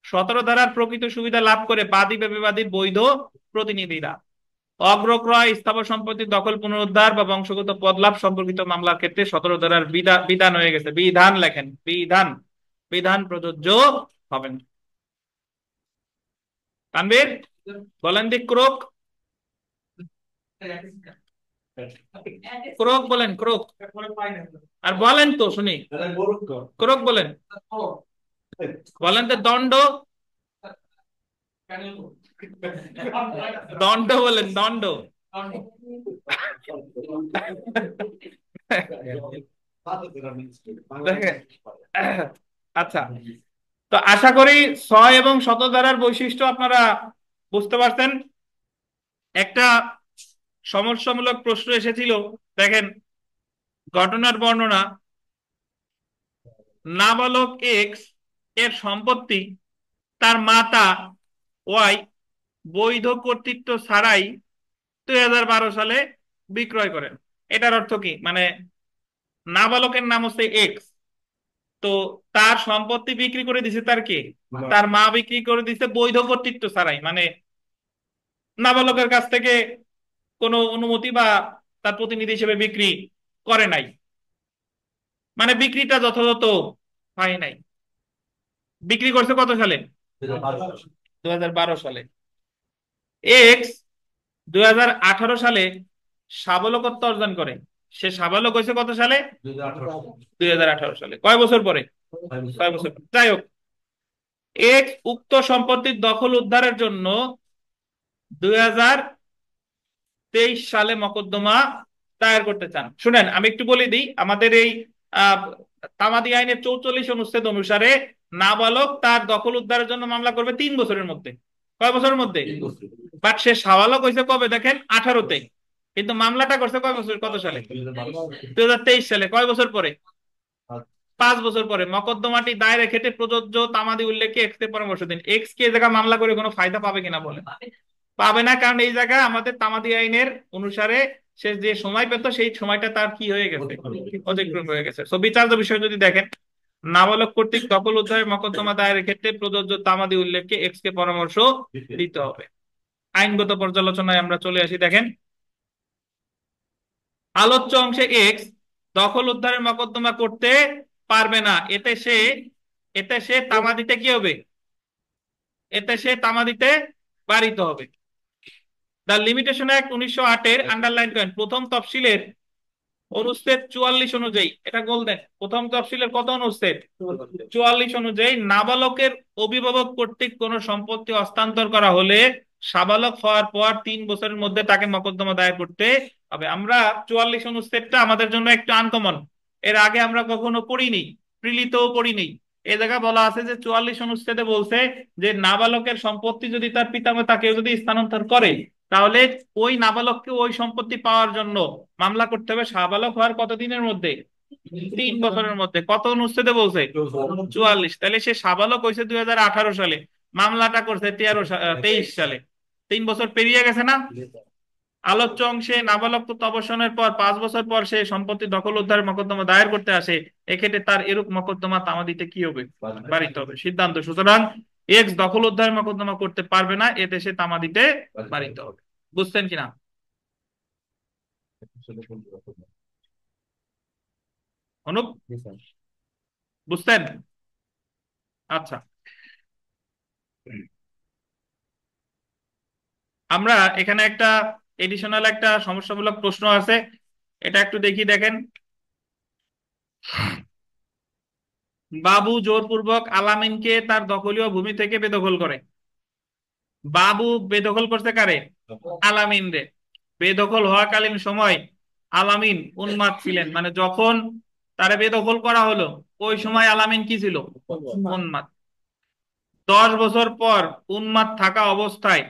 17 ধারার প্রকৃত সুবিধা লাভ করে বাদী বা বিবাদীর বৈধ প্রতিনিধিরা। অগ্রক্রয়, স্থাবর সম্পত্তির দখল পুনরুদ্ধার বা বংশগত পদ লাভ সম্পর্কিত মামলার ক্ষেত্রে 17 ধারার বিধান হয়ে গেছে, বিধান লেখেন, বিধান, বিধান প্রযোজ্য হবে না। তানভীর বলেন দিক ক্রোক, ক্রোক বলেন, ক্রোক। আর বলেন তো শুনি, ক্রোক বলেন, বলেন তো দণ্ড, দণ্ড বলেন, দণ্ড। দেখেন, আচ্ছা, তো আশা করি 6 এবং 17 ধারার বৈশিষ্ট্য আপনারা বুঝতে পারছেন। একটা সমস্যামূলক প্রশ্ন এসেছিল, দেখেন ঘটনার বর্ণনা: নাবালক এক্স এর সম্পত্তি তার মাতা ওয়াই বৈধ কর্তৃত্ব ছাড়াই 2012 সালে বিক্রয় করেন। এটার অর্থ কি? মানে নাবালকের নাম হচ্ছে এক্স, তো তার সম্পত্তি বিক্রি করে দিছে তার কে? তার মা বিক্রি করে দিছে বৈধ কর্তৃত্ব ছাড়াই, মানে নাবালকের কাছ থেকে কোনো অনুমতি বা তার প্রতিনিধি হিসেবে বিক্রি করে নাই, মানে বিক্রিটা যথাযথ হয় নাই। বিক্রি করছে কত সালে? 2012 সালে। এক্স 2018 সালে সাবলকত্ব অর্জন করে। সে সাবালক হয়েছে কত সালে? 2018 সালে। কয় বছর পরে? 6 বছর পরে। যাই হোক, এক্স উক্ত সম্পত্তির দখল উদ্ধারের জন্য 2023 সালে মকদ্দমা দায়ের করতে চান। শুনেন আমি একটু বলে দিই, আমাদের এই আহ, তামাদি আইনের 44 অনুচ্ছেদ অনুসারে নাবালক তার দখল উদ্ধারের জন্য মামলা করবে 3 বছরের মধ্যে। কয় বছরের মধ্যে? বাট সে সাবালক হয়েছে কবে? দেখেন 18-তে, কিন্তু মামলাটা করছে কয় বছর, কত সালে? 2023 সালে। কয় বছর পরে? 5 বছর পরে। মকদ্দমাটি দায়েরের ক্ষেত্রে প্রযোজ্য তামাদি উল্লেখে এক্স কে পরামর্শ দিন। এক্স কে জায়গা মামলা করে কোনো ফায়দা পাবে কিনা বলে? পাবে না, কারণ এই জায়গায় আমাদের তামাদি আইনের অনুসারে সে যে সময় পেত সেই সময়টা তার কি হয়ে গেছে, অতিক্রম হয়ে গেছে। তো বিচার্য বিষয় যদি দেখেন, নাবালক কর্তৃক দখল উদ্ধারের মোকদ্দমা দায়েরের ক্ষেত্রে প্রযোজ্য তামাদি উল্লেখকে এক্স কে পরামর্শ দিতে হবে। আইনগত পর্যালোচনায় আমরা চলে আসি, দেখেন আলোচ্য অংশে এক্স দখল উদ্ধারের মোকদ্দমা করতে পারবে না, এতে সে তামাদিতে কি হবে, এতে সে তামাদিতে বারিত হবে। দ্য লিমিটেশন অ্যাক্ট 1908 আন্ডারলাইন করেন প্রথম তফসিলের অনুচ্ছেদ 44 অনুযায়ী, এটা বলতেন প্রথম তফসিলের কত অনুচ্ছেদ, 44 অনুযায়ী নাবালকের অভিভাবক কর্তৃক কোন সম্পত্তি হস্তান্তর করা হলে সাবালক হওয়ার পর 3 বছরের মধ্যে তাকে মোকদ্দমা দায়ের করতে হবে। আমরা 44 অনুচ্ছেদটা আমাদের জন্য একটু আনকমন, এর আগে আমরা কখনো পড়িনি, প্রিলিতেও পড়িনি। এই জায়গায় বলা আছে যে 44 অনুচ্ছেদে বলছে যে নাবালকের সম্পত্তি যদি তার পিতামাতা কেউ যদি স্থানান্তর করে, তাহলে ওই নাবালককে ওই সম্পত্তি পাওয়ার জন্য মামলা করতে হবে সাবালক হওয়ার কতদিনের মধ্যে, 3 বছরের মধ্যে। কত অনুচ্ছেদে বলছে, 44। তাহলে সে সাবালক হয়েছে 2018 সালে, মামলাটা করছে 23 সালে, 3 বছর পেরিয়ে গেছে না। আলোচ্য অংশে নাবালক অবসানের পর 5 বছর পর সে সম্পত্তি দখল উদ্ধারের মোকদ্দমা দায়ের করতে আসে, এক্ষেত্রে তার এরূপ মোকদ্দমা তামাদিতে কি হবে, বাড়িতে হবে। সিদ্ধান্ত, সুতরাং এক্স দখল উদ্ধারের মোকদ্দমা করতে পারবে না, এতে সে তামাদিতে বাড়িতে হবে। বুঝছেন কিনা অনুপ, বুঝছেন? আচ্ছা, আমরা এখানে একটা এডিশনাল একটা সমস্যামূলক প্রশ্ন আছে, এটা একটু দেখি, দেখেন বাবু জোরপূর্বক আলামিনকে তার দখলীয় ভূমি থেকে বেদখল করে। বাবু বেদখল করছে কারে, আলামিন রে। বেদখল হওয়াকালীন সময় আলামিন উন্মাদ ছিলেন, মানে যখন তারে বেদখল করা হলো ওই সময় আলামিন কি ছিল, উন্মাদ। 10 বছর পর উন্মাদ থাকা অবস্থায়,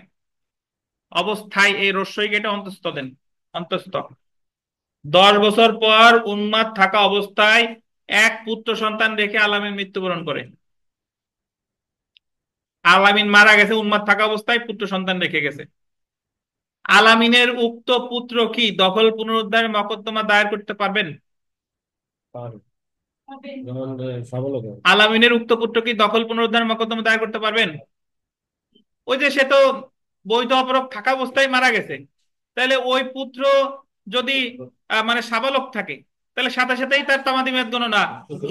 অবস্থায় এই রস্যই কেটে অন্তঃস্থ দেন, অন্তঃস্থ। 10 বছর পর উন্মাদ থাকা অবস্থায় এক পুত্র সন্তান রেখে আলামিন মৃত্যুবরণ করে। আলামিন মারা গেছে, উন্মাদ থাকা অবস্থায় পুত্র সন্তান রেখে গেছে। আলামিনের উক্ত পুত্র কি দখল পুনরুদ্ধারের মোকদ্দমা দায়ের করতে পারবেন?
যেমন সাবলক
আলামিনের উক্ত পুত্র কি দখল পুনরুদ্ধারের মোকদ্দমা দায়ের করতে পারবেন? ওই যে সে তো বৈধ অপরাধ থাকা অবস্থায় মারা গেছে, তাহলে ওই পুত্র যদি মানে সাবালক থাকে, তাহলে সাথে সাথেই তার তামাদি মেয়াদ গণনা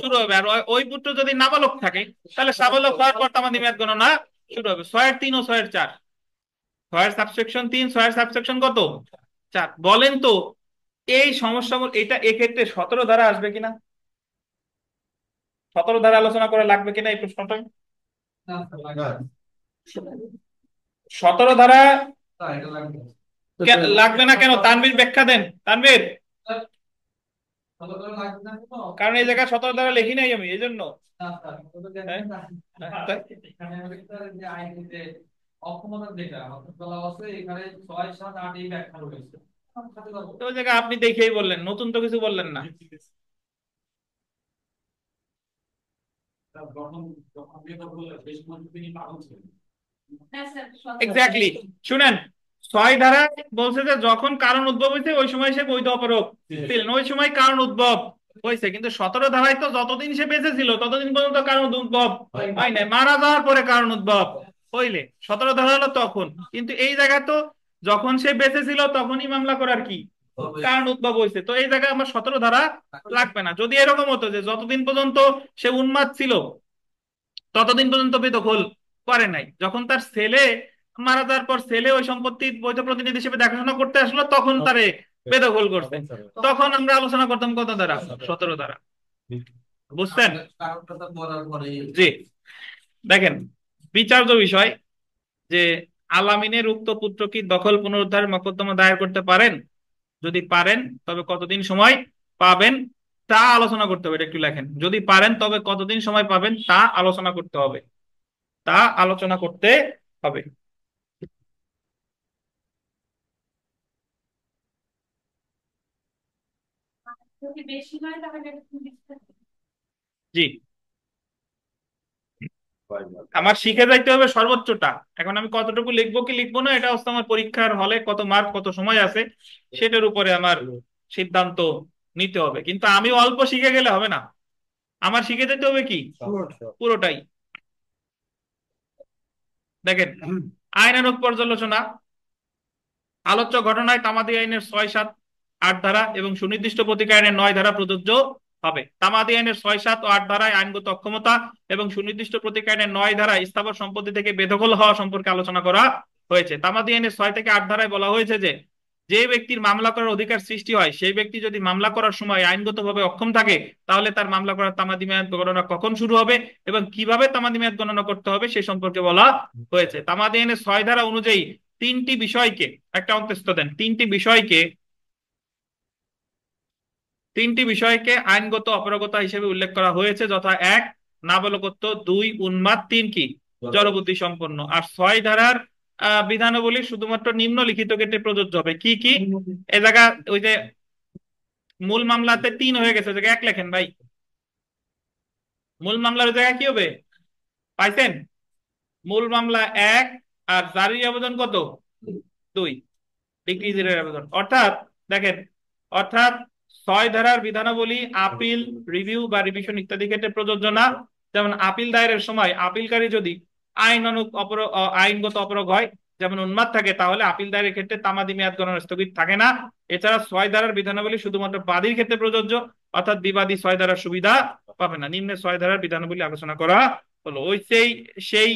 শুরু হবে। আর ওই পুত্র যদি নাবালক থাকে, তাহলে সাবালক হওয়ার পর তামাদি মেয়াদ গণনা শুরু হবে। 6-3 ও 6-4, 6-3, 6-7 কত, 4। বলেন তো এই সমস্যা এটা এক্ষেত্রে 17 ধারা আসবে কিনা, 17 ধারা আলোচনা করে লাগবে কিনা এই প্রশ্নটা? 17 ধারা লাগবে না কেন, তানভীর ব্যাখ্যা দেন, তানভীর। কারণ এই জায়গায় 17 ধারা লিখি নাই আমি, এই জন্য। হ্যাঁ? তো ওই জায়গায় আপনি দেখেই বললেন, নতুন তো কিছু বললেন না। এক্স্যাক্টলি, শুনেন 6 ধারা বলছে যে যখন কারণ উদ্ভব হয়েছে ওই সময় সে বৈধ অপরাধ ছিলেন, ওই সময় কারণ উদ্ভব হয়েছে। কিন্তু 17 ধারায় তো যতদিন সে বেঁচে ছিল ততদিন পর্যন্ত কারণ উদ্ভব হয় নাই, মারা যাওয়ার পরে কারণ উদ্ভব হইলে 17 ধারা হলো তখন। কিন্তু এই জায়গায় তো যখন সে বেঁচে ছিল তখনই মামলা করার কি কারণ উদ্ভব হয়েছে, তো এই জায়গায় আমার 17 ধারা লাগবে না। যদি এরকম হতো যে যতদিন পর্যন্ত সে উন্মাদ ছিল ততদিন পর্যন্ত বেদখল করে নাই, যখন তার ছেলে মারা যাওয়ার পর ছেলে ওই সম্পত্তির বৈধ প্রতিনিধি হিসেবে দেখাশোনা করতে আসলো তখন তারে বেদখল করছে, তখন আমরা আলোচনা করতাম কত দ্বারা, 17 দ্বারা। বুঝছেন? জি, দেখেন বিচার্য বিষয় যে আলামিনের উক্ত পুত্র কি দখল পুনরুদ্ধার মোকদ্দমা দায়ের করতে পারেন, যদি পারেন তবে কতদিন সময় পাবেন তা আলোচনা করতে হবে। এটা একটু লেখেন, যদি পারেন তবে কতদিন সময় পাবেন তা আলোচনা করতে হবে, তা আলোচনা করতে হবে। জি, আমার শিখে যাইতে হবে সর্বোচ্চটা। এখন আমি কতটুকু লিখবো কি লিখবো না, এটা হচ্ছে আমার পরীক্ষার হলে কত মার্ক কত সময় আছে সেটার উপরে আমার সিদ্ধান্ত নিতে হবে। কিন্তু আমি অল্প শিখে গেলে হবে না, আমার শিখে যেতে হবে কি পুরোটাই। দেখেন, আইনানুগ পর্যালোচনা, আলোচ্য ঘটনায় তামাদি আইনের 6, 7, 8 ধারা এবং সুনির্দিষ্ট প্রতিকার আইনের 9 ধারা প্রযোজ্য হবে। তামাদি আইনের 6, 7 ও 8 ধারায় আইনগত অক্ষমতা এবং সুনির্দিষ্ট প্রতিকার আইনের 9 ধারায় স্থাবর সম্পত্তি থেকে বেদখল হওয়া সম্পর্কে আলোচনা করা হয়েছে। তামাদি আইনের 6 থেকে 8 ধারায় বলা হয়েছে যে যে ব্যক্তির মামলা করার অধিকার সৃষ্টি হয় সেই ব্যক্তি যদি মামলা করার সময় আইনগতভাবে অক্ষম থাকে তাহলে তার মামলা করার তামাদি মেয়াদ গণনা কখন শুরু হবে এবং কিভাবে তামাদি মেয়াদ গণনা করতে হবে সে সম্পর্কে বলা হয়েছে। তামাদি আইনের 6 ধারা অনুযায়ী তিনটি বিষয়কে, একটা অন্তস্থ দেন, তিনটি বিষয়কে আইনগত অপারগতা হিসেবে উল্লেখ করা হয়েছে, যথা 1, নাবালকত্ব; 2, উন্মাদ; 3 কি জড়বুদ্ধি সম্পন্ন। আর 6 ধারার বিধানাবলী শুধুমাত্র নিম্নলিখিত ক্ষেত্রে প্রযোজ্য হবে। কি কি? এ জায়গা ওই যে মূল মামলাতে 3 হয়ে গেছে, জায়গায় 1 লেখেন ভাই। মূল মামলার জায়গায় কি হবে পাইছেন? মূল মামলা 1, আর জারির আবেদন কত? 2, ডিক্রিজের আবেদন। অর্থাৎ দেখেন, অর্থাৎ 6 ধারার বিধানাবলী আপিল, রিভিউ বা রিভিশন ইত্যাদি ক্ষেত্রে প্রযোজ্য না। যেমন আপিল দায়েরের সময় আপিলকারী যদি আইনগত অপরাধ হয়, যেমন উন্মাদ থাকে, তাহলে আপিল দায়েরের ক্ষেত্রে তামাদি মেয়াদ গণনা স্থগিত থাকে না। এছাড়া 6 ধারার বিধানাবলী শুধুমাত্র বাদীর ক্ষেত্রে প্রযোজ্য, অর্থাৎ বিবাদী 6 ধারার সুবিধা পাবে না। নিম্নে 6 ধারার বিধানাবলী আলোচনা করা হলো। ওই সেই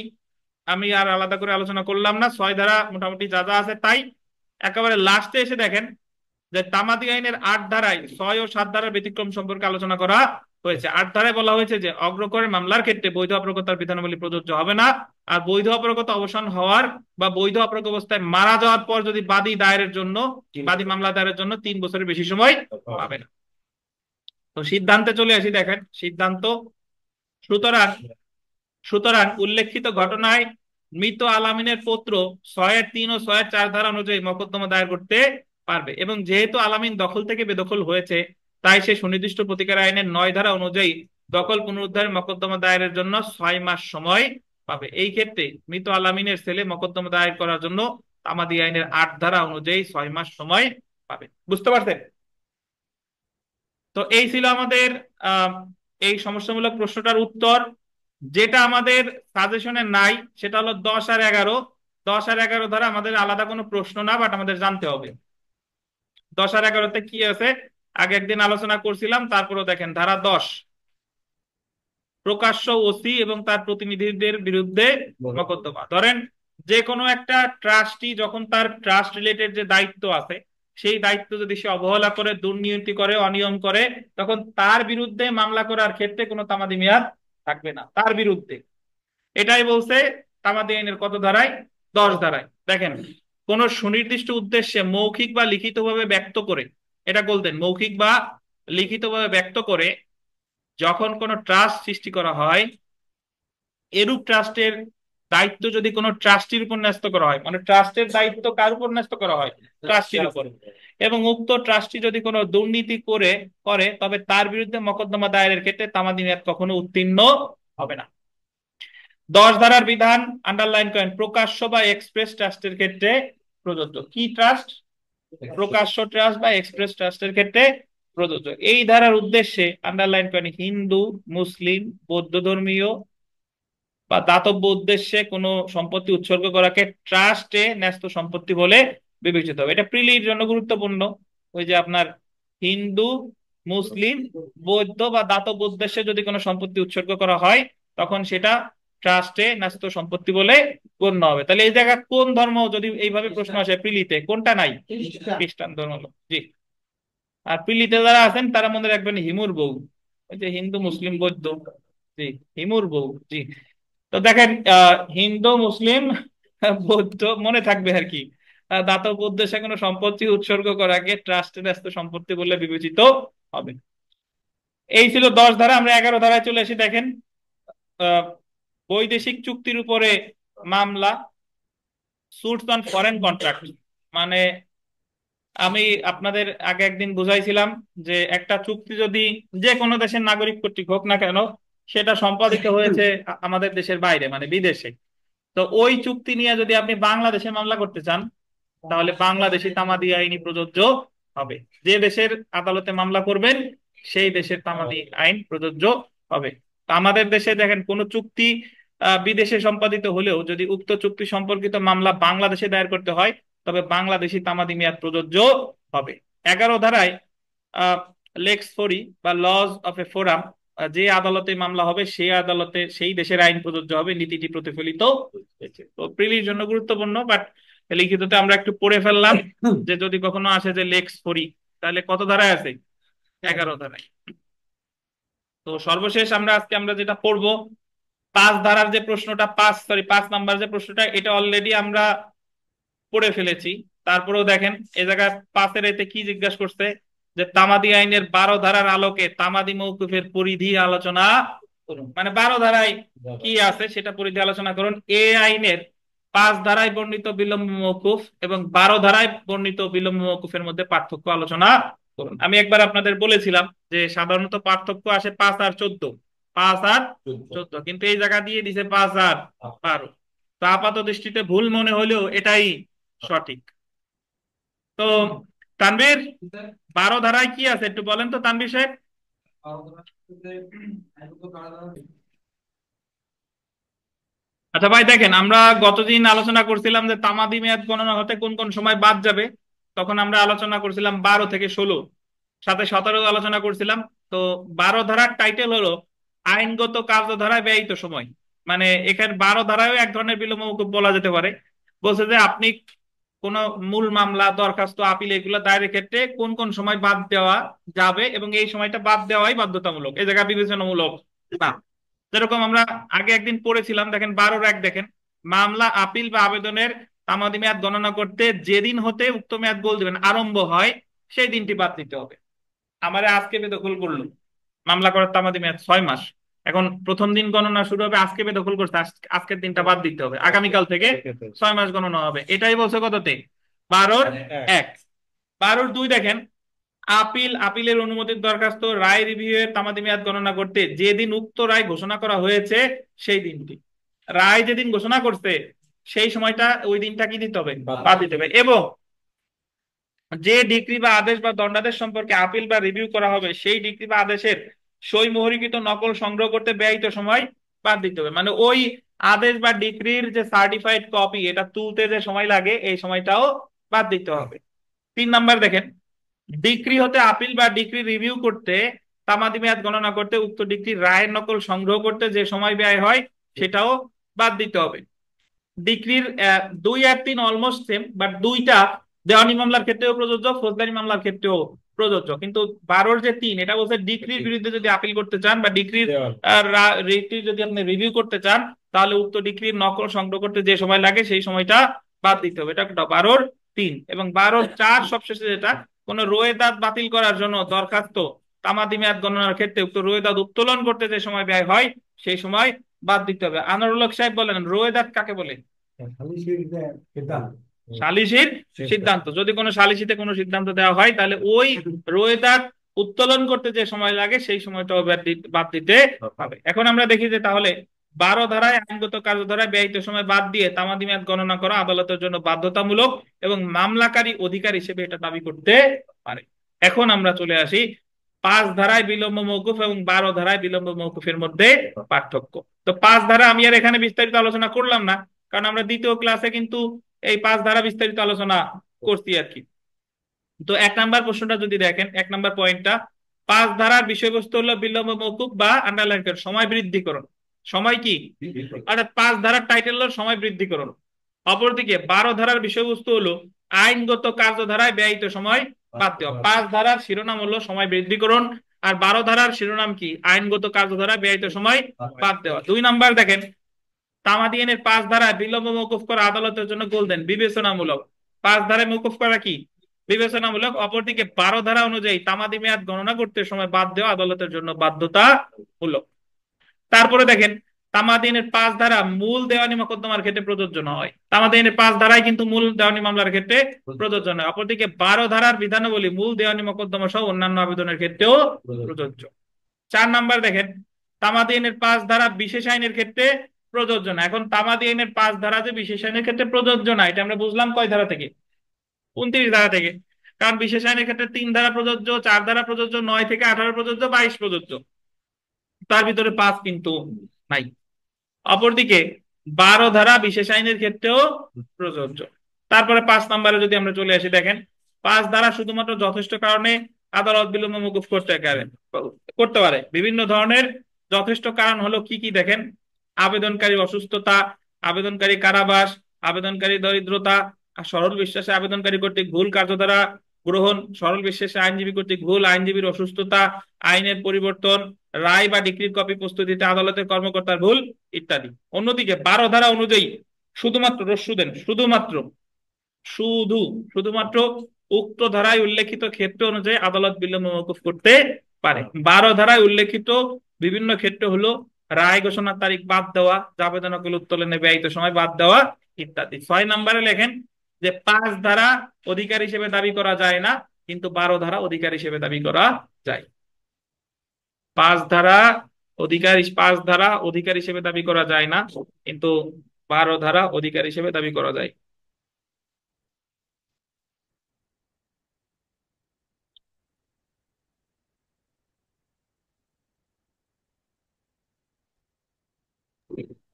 আমি আর আলাদা করে আলোচনা করলাম না, 6 ধারা মোটামুটি যা যা আছে তাই। একেবারে লাস্টে এসে দেখেন যে তামাদি আইনের 8 ধারায় 6 ও 7 ধারার ব্যতিক্রম সম্পর্কে আলোচনা করা হয়েছে। 8 ধারায় বলা হয়েছে যে অগ্রকরের মামলার ক্ষেত্রে বৈধ অপরগতার বিধানাবলী প্রযোজ্য হবে না। আর বৈধ অপরগতা অবসান হওয়ার বা বৈধ অপরগ অবস্থায় মারা যাওয়ার পর যদি বাদী মামলা দায়েরের জন্য 3 বছরের বেশি সময় পাবে না। তো সিদ্ধান্তে চলে আসি। দেখেন সিদ্ধান্ত, সুতরাং সুতরাং উল্লেখিত ঘটনায় মৃত আলামিনের পৌত্র 6-3 ও 6-4 ধারা অনুযায়ী মকদ্দমা দায়ের করতে পারবে, এবং যেহেতু আলামিন দখল থেকে বেদখল হয়েছে তাই সে সুনির্দিষ্ট প্রতিকার আইনের 9 ধারা অনুযায়ী দখল পুনরুদ্ধারের মকদ্দমা দায়েরের জন্য 6 মাস সময় পাবে। এই ক্ষেত্রে মৃত আলামিনের ছেলে মকদ্দমা দায়ের করার জন্য তামাদি আইনের 8 ধারা অনুযায়ী 6 মাস সময় পাবে। বুঝতে পারছেন? তো এই ছিল আমাদের আহ এই সমস্যামূলক প্রশ্নটার উত্তর। যেটা আমাদের সাজেশনে নাই সেটা হলো 10 আর 11। 10 আর 11 ধারা আমাদের আলাদা কোনো প্রশ্ন না, বাট আমাদের জানতে হবে 10 আর 11তে কি আছে। আগে একদিন আলোচনা করছিলাম, তারপরে দেখেন ধারা 10, প্রকাশ্য ওসি এবং তার প্রতিনিধিদের বিরুদ্ধে মকদ্দমা। ধরেন যে কোনো একটা ট্রাস্টি যখন তার ট্রাস্ট রিলেটেড যে দায়িত্ব আছে সেই দায়িত্ব যদি সে অবহেলা করে, দুর্নীতি করে, অনিয়ম করে, তখন তার বিরুদ্ধে মামলা করার ক্ষেত্রে কোনো তামাদি মেয়াদ থাকবে না তার বিরুদ্ধে। এটাই বলছে তামাদি আইনের কত ধারায়? 10 ধারায়। দেখেন, কোন সুনির্দিষ্ট উদ্দেশ্যে মৌখিক বা লিখিতভাবে ব্যক্ত করে, এটা বলতেন মৌখিক বা লিখিতভাবে ব্যক্ত করে যখন কোনো ট্রাস্ট সৃষ্টি করা হয়, এরূপ ট্রাস্টের দায়িত্ব যদি কোনো ট্রাস্টির উপর ন্যস্ত করা হয়, মানে ট্রাস্টের দায়িত্ব কার উপর ন্যস্ত করা হয়? ট্রাস্টির উপর। এবং উক্ত ট্রাস্টি যদি কোনো দুর্নীতি করে তবে তার বিরুদ্ধে মকদ্দমা দায়েরের ক্ষেত্রে তামাদি মেয়াদ কখনো উত্তীর্ণ হবে না। 10 ধারার বিধান আন্ডারলাইন করেন, প্রকাশ্য বা এক্সপ্রেস ট্রাস্টের ক্ষেত্রে প্রযোজ্য। কি ট্রাস্ট? প্রকাশ্য ট্রাস্ট বা এক্সপ্রেস ট্রাস্টের ক্ষেত্রে প্রযোজ্য। এই ধারার উদ্দেশ্যে আন্ডারলাইন করেন, হিন্দু, মুসলিম, বৌদ্ধ ধর্মীয় বা দাতব্য উদ্দেশ্যে কোনো সম্পত্তি উৎসর্গ করাকে ট্রাস্টে ন্যস্ত সম্পত্তি বলে বিবেচিত হবে। এটা প্রিলির জন্য গুরুত্বপূর্ণ। ওই যে আপনার হিন্দু, মুসলিম, বৌদ্ধ বা দাতব্য উদ্দেশ্যে যদি কোনো সম্পত্তি উৎসর্গ করা হয় তখন সেটা ট্রাস্টে ন্যস্ত সম্পত্তি বলে গণ্য হবে। তাহলে এই জায়গা কোন ধর্ম যদি এইভাবে প্রশ্ন আসে প্রিলিতে, কোনটা নাই? খ্রিস্টান ধর্ম। জি। আর প্রিলিতে যারা আছেন তারা মনে রাখবেন হিমুর বউ, ওই যে হিন্দু, মুসলিম, বৌদ্ধ। জি, হিমুর বউ। জি। তো দেখেন, হিন্দু, মুসলিম, বৌদ্ধ মনে থাকবে আর কি। দাতব্য উদ্দেশ্যে কোনো সম্পত্তি উৎসর্গ করাকে ট্রাস্টের ন্যস্ত সম্পত্তি বলে বিবেচিত হবে। এই ছিল 10 ধারা। আমরা 11 ধারায় চলে আসি। দেখেন, আহ, বৈদেশিক চুক্তির উপরে মামলা, সুটস অন ফরেন কন্ট্রাক্ট। মানে আমি আপনাদের আগে একদিন বুঝাইছিলাম যে একটা চুক্তি যদি যে কোনো দেশের নাগরিক কর্তৃক হোক না কেন, সেটা সম্পাদিত হয়েছে আমাদের দেশের বাইরে মানে বিদেশে। তো ওই চুক্তি নিয়ে যদি আপনি বাংলাদেশে মামলা করতে চান, তাহলে বাংলাদেশি তামাদি আইনই প্রযোজ্য হবে। যে দেশের আদালতে মামলা করবেন সেই দেশের তামাদি আইন প্রযোজ্য হবে। তো আমাদের দেশে দেখেন কোন চুক্তি বিদেশে সম্পাদিত হলেও যদি উক্ত চুক্তি সম্পর্কিত মামলা বাংলাদেশে দায়ের করতে হয়, তবে বাংলাদেশি তামাদি মেয়াদ প্রযোজ্য হবে। 11 ধারায় লেক্স ফোরি বা লজ অফ এ ফোরাম, যে আদালতে মামলা হবে সেই আদালতে সেই দেশের আইন প্রযোজ্য হবে, নীতিটি প্রতিফলিত হয়েছে। তো প্রিলির জন্য গুরুত্বপূর্ণ, বাট লিখিততে আমরা একটু পড়ে ফেললাম যে যদি কখনো আসে যে লেক্স ফোরি, তাহলে কত ধারায় আছে? 11 ধারায়। তো সর্বশেষ আমরা যেটা পড়বো, 5 ধারার যে প্রশ্নটা, 5 নাম্বার যে প্রশ্নটা, এটা অলরেডি আমরা পড়ে ফেলেছি। তারপরেও দেখেন এই জায়গায় 5-এর এতে কি জিজ্ঞাসা করছে, যে তামাদি আইনের 12 ধারার আলোকে তামাদি মওকুফের পরিধি আলোচনা করুন। মানে 12 ধারায় কি আছে সেটা পরিধি আলোচনা করুন। এ আইনের 5 ধারায় বর্ণিত বিলম্ব মওকুফ এবং 12 ধারায় বর্ণিত বিলম্ব মওকুফের মধ্যে পার্থক্য আলোচনা করুন। আমি একবার আপনাদের বলেছিলাম যে সাধারণত পার্থক্য আসে 5 আর 14, 5 আর 14, কিন্তু এই জায়গা দিয়ে দিছে 5 আর 12। তো আপাত দৃষ্টিতে ভুল মনে হলেও এটাই সঠিক। তো তানভীর, 12 ধারায় কি আছে একটু বলেন তো তানভীর সাহেব। আচ্ছা ভাই, দেখেন আমরা গতদিন আলোচনা করছিলাম যে তামাদি মেয়াদ গণনা হতে কোন কোন সময় বাদ যাবে। তখন আমরা আলোচনা করছিলাম 12 থেকে 16, সাথে 17 আলোচনা করছিলাম। তো 12 ধারার টাইটেল হলো আইনগত কার্যধারায় ব্যয়িত সময়। মানে এখানে 12 ধারায়ও এক ধরনের বিলম্ব মওকুফ বলা যেতে পারে। বলছে যে আপনি কোন মূল মামলা, দরখাস্ত, আপিল এগুলো দায়েরের ক্ষেত্রে কোন কোন সময় বাদ দেওয়া যাবে এবং এই সময়টা বাদ দেওয়াই বাধ্যতামূলক, এই জায়গা বিবেচনামূলক না। যেরকম আমরা আগে একদিন পড়েছিলাম, দেখেন 12-1 দেখেন, মামলা, আপিল বা আবেদনের তামাদি মেয়াদ গণনা করতে যেদিন হতে উক্ত মেয়াদ গোল দিবেন আরম্ভ হয় সেই দিনটি বাদ দিতে হবে। আমারে আজকে বেদখল করলো, মামলা করার তামাদি মেয়াদ 6 মাস, এখন প্রথম দিন গণনা শুরু হবে, আজকে বেদখল করছে, আজকের দিনটা বাদ দিতে হবে, আগামীকাল থেকে 6 মাস গণনা হবে। এটাই বলছে কততে? 12-1। 12-2 দেখেন, আপিলের অনুমতির দরখাস্ত, রায় রিভিউ এর তামাদি মেয়াদ গণনা করতে যেদিন উক্ত রায় ঘোষণা করা হয়েছে সেই দিনটি। রায় যেদিন ঘোষণা করছে সেই সময়টা, ওই দিনটা কি দিতে হবে? বাদ দিতে হবে। এবং যে ডিক্রি বা আদেশ বা দণ্ডাদেশ সম্পর্কে আপিল বা রিভিউ করা হবে সেই ডিক্রি বা আদেশের সই মোহরিকৃত নকল সংগ্রহ করতে ব্যয়িত সময় বাদ দিতে হবে। মানে ওই আদেশ বা ডিক্রির যে সার্টিফাইড কপি, এটা তুলতে যে সময় লাগে এই সময়টাও বাদ দিতে হবে। 3 নাম্বার দেখেন, ডিক্রি হতে আপিল বা ডিক্রি রিভিউ করতে, তামাদি মেয়াদ গণনা করতে, উক্ত ডিক্রির রায়ের নকল সংগ্রহ করতে যে সময় ব্যয় হয় সেটাও বাদ দিতে হবে। ডিক্রির 2 আর 3 অলমোস্ট সেম, বাট দুইটা দেওয়ানি মামলার ক্ষেত্রেও প্রযোজ্য, ফৌজদারি মামলার ক্ষেত্রেও প্রযোজ্য। কিন্তু 12-র যে 3, এটা বলছে ডিক্রির বিরুদ্ধে যদি আপিল করতে চান বা ডিক্রির যদি আপনি রিভিউ করতে চান, তাহলে উক্ত ডিক্রির নকল সংগ্রহ করতে যে সময় লাগে সেই সময়টা বাদ দিতে হবে। এটা 12-3। এবং 12-4 সবশেষে যেটা, কোন রোয়েদাদ বাতিল করার জন্য দরখাস্ত তামাদি মেয়াদ গণনার ক্ষেত্রে উক্ত রোয়েদাদ উত্তোলন করতে যে সময় ব্যয় হয় সেই সময় বাদ দিতে হবে। আনোয়ারুল হক সাহেব বলেন, রোয়েদাদ কাকে বলে? সালিসির সিদ্ধান্ত। যদি কোনো সালিসিতে কোনো সিদ্ধান্ত দেওয়া হয় তাহলে ওই রোয়েদাদ উত্তোলন করতে যে সময় লাগে সেই সময়টাও বাদ দিতে হবে। এখন আমরা দেখি যে তাহলে 12 ধারায় আইনগত কার্যধারায় ব্যয়িত সময় বাদ দিয়ে তামাদি মেয়াদ গণনা করা আদালতের জন্য বাধ্যতামূলক এবং মামলাকারী অধিকার হিসেবে এটা দাবি করতে পারে। এখন আমরা চলে আসি 5 ধারায় বিলম্ব মওকুফ এবং 12 ধারায় বিলম্ব মওকুফের মধ্যে পার্থক্য। তো 5 ধারা আমি আর এখানে বিস্তারিত আলোচনা করলাম না, কারণ আমরা দ্বিতীয় ক্লাসে কিন্তু এই 5 ধারা বিস্তারিত আলোচনা করছি আর কি। তো 1 নাম্বার প্রশ্নটা যদি দেখেন, 1 নাম্বার পয়েন্টটা, 5 ধারার বিষয়বস্তু হলো বিলম্ব মওকুফ বা আন্ডারলাইন করেন সময় বৃদ্ধিকরণ। সময় কি? অর্থাৎ 5 ধারার টাইটেল হলো সময় বৃদ্ধিকরণ। অপরদিকে 12 ধারার বিষয়বস্তু হলো আইনগত কার্যধারায় ব্যয়িত সময় বাদ দেওয়া। 5 ধারার শিরোনাম হলো সময় বৃদ্ধিকরণ, আর 12 ধারার শিরোনাম কি? আইনগত কার্যধারায় ব্যয়িত সময় বাদ দেওয়া। 2 নাম্বার দেখেন, তামাদি আইনের 5 ধারায় বিলম্ব মওকুফ করা আদালতের জন্য গোল্ডেন বিবেচনামূলক। 5 ধারায় মওকুফ করা কি? বিবেচনামূলক। অপরদিকে 12 ধারা অনুযায়ী তামাদি মেয়াদ গণনা করতে সময় বাদ দেওয়া আদালতের জন্য বাধ্যতামূলক। তারপরে দেখেন, তামাদি আইনের 5 ধারা মূল দেওয়ানি মোকদ্দমার ক্ষেত্রে প্রযোজ্য নয়। তামাদি আইনের 5 ধারায় কিন্তু মূল দেওয়ানি মামলার ক্ষেত্রে প্রযোজ্য নয়। অপরদিকে 12 ধারার বিধানাবলী মূল দেওয়ানি মোকদ্দমা সহ অন্যান্য আবেদনের ক্ষেত্রেও প্রযোজ্য। 4 নাম্বার দেখেন, তামাদি আইনের 5 ধারা বিশেষ আইনের ক্ষেত্রে প্রযোজ্য না। এখন তামাদি আইনের 5 ধারা যে বিশেষ আইনের ক্ষেত্রে প্রযোজ্য না, এটা আমরা বুঝলাম কয় ধারা থেকে? 29 ধারা থেকে। কারণ বিশেষ আইনের ক্ষেত্রে 3 ধারা প্রযোজ্য, 4 ধারা প্রযোজ্য, 9 থেকে 18 প্রযোজ্য, 22 প্রযোজ্য, তার ভিতরে 5 কিন্তু নাই। অপরদিকে 12 ধারা বিশেষ আইনের ক্ষেত্রেও প্রযোজ্য। তারপরে 5 নম্বরে যদি আমরা চলে আসি, দেখেন 5 ধারা শুধুমাত্র যথেষ্ট কারণে আদালত বিলম্ব মওকুফ করতে পারে। বিভিন্ন ধরনের যথেষ্ট কারণ হলো কি কি দেখেন: আবেদনকারী অসুস্থতা, আবেদনকারী কারাবাস, আবেদনকারী দরিদ্রতা, আর সরল বিশ্বাসে আবেদনকারী কর্তৃক ভুল কার্যধারা গ্রহণ, সরল বিশ্বাসে আইনজীবী কর্তৃক ভুল, আইনজীবীর অসুস্থতা, আইনের পরিবর্তন, রায় বা ডিক্রির কপি প্রস্তুতিতে আদালতের কর্মকর্তার ভুল ইত্যাদি। অন্যদিকে 12 ধারা অনুযায়ী শুধুমাত্র রস্যু দেন, শুধু শুধুমাত্র উক্ত ধারায় উল্লেখিত ক্ষেত্র অনুযায়ী আদালত বিলম্ব মওকুফ করতে পারে। 12 ধারায় উল্লেখিত বিভিন্ন ক্ষেত্র হলো রায় ঘোষণার তারিখ বাদ দেওয়া, আবেদন আপিল উত্তোলনে ব্যয়িত সময় বাদ দেওয়া ইত্যাদি। 6 নম্বরে লেখেন যে 5 ধারা অধিকার হিসেবে দাবি করা যায় না, কিন্তু 12 ধারা অধিকার হিসেবে দাবি করা যায়। 5 ধারা অধিকার হিসেবে দাবি করা যায় না, কিন্তু 12 ধারা অধিকার হিসেবে দাবি করা যায়।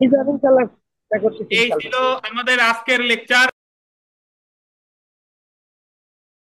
এই যে আমি ইনশাল্লাহ চেষ্টা করতেছি
এই ছিল
ইনশাল্লাহ।
আমাদের আজকের লেকচার।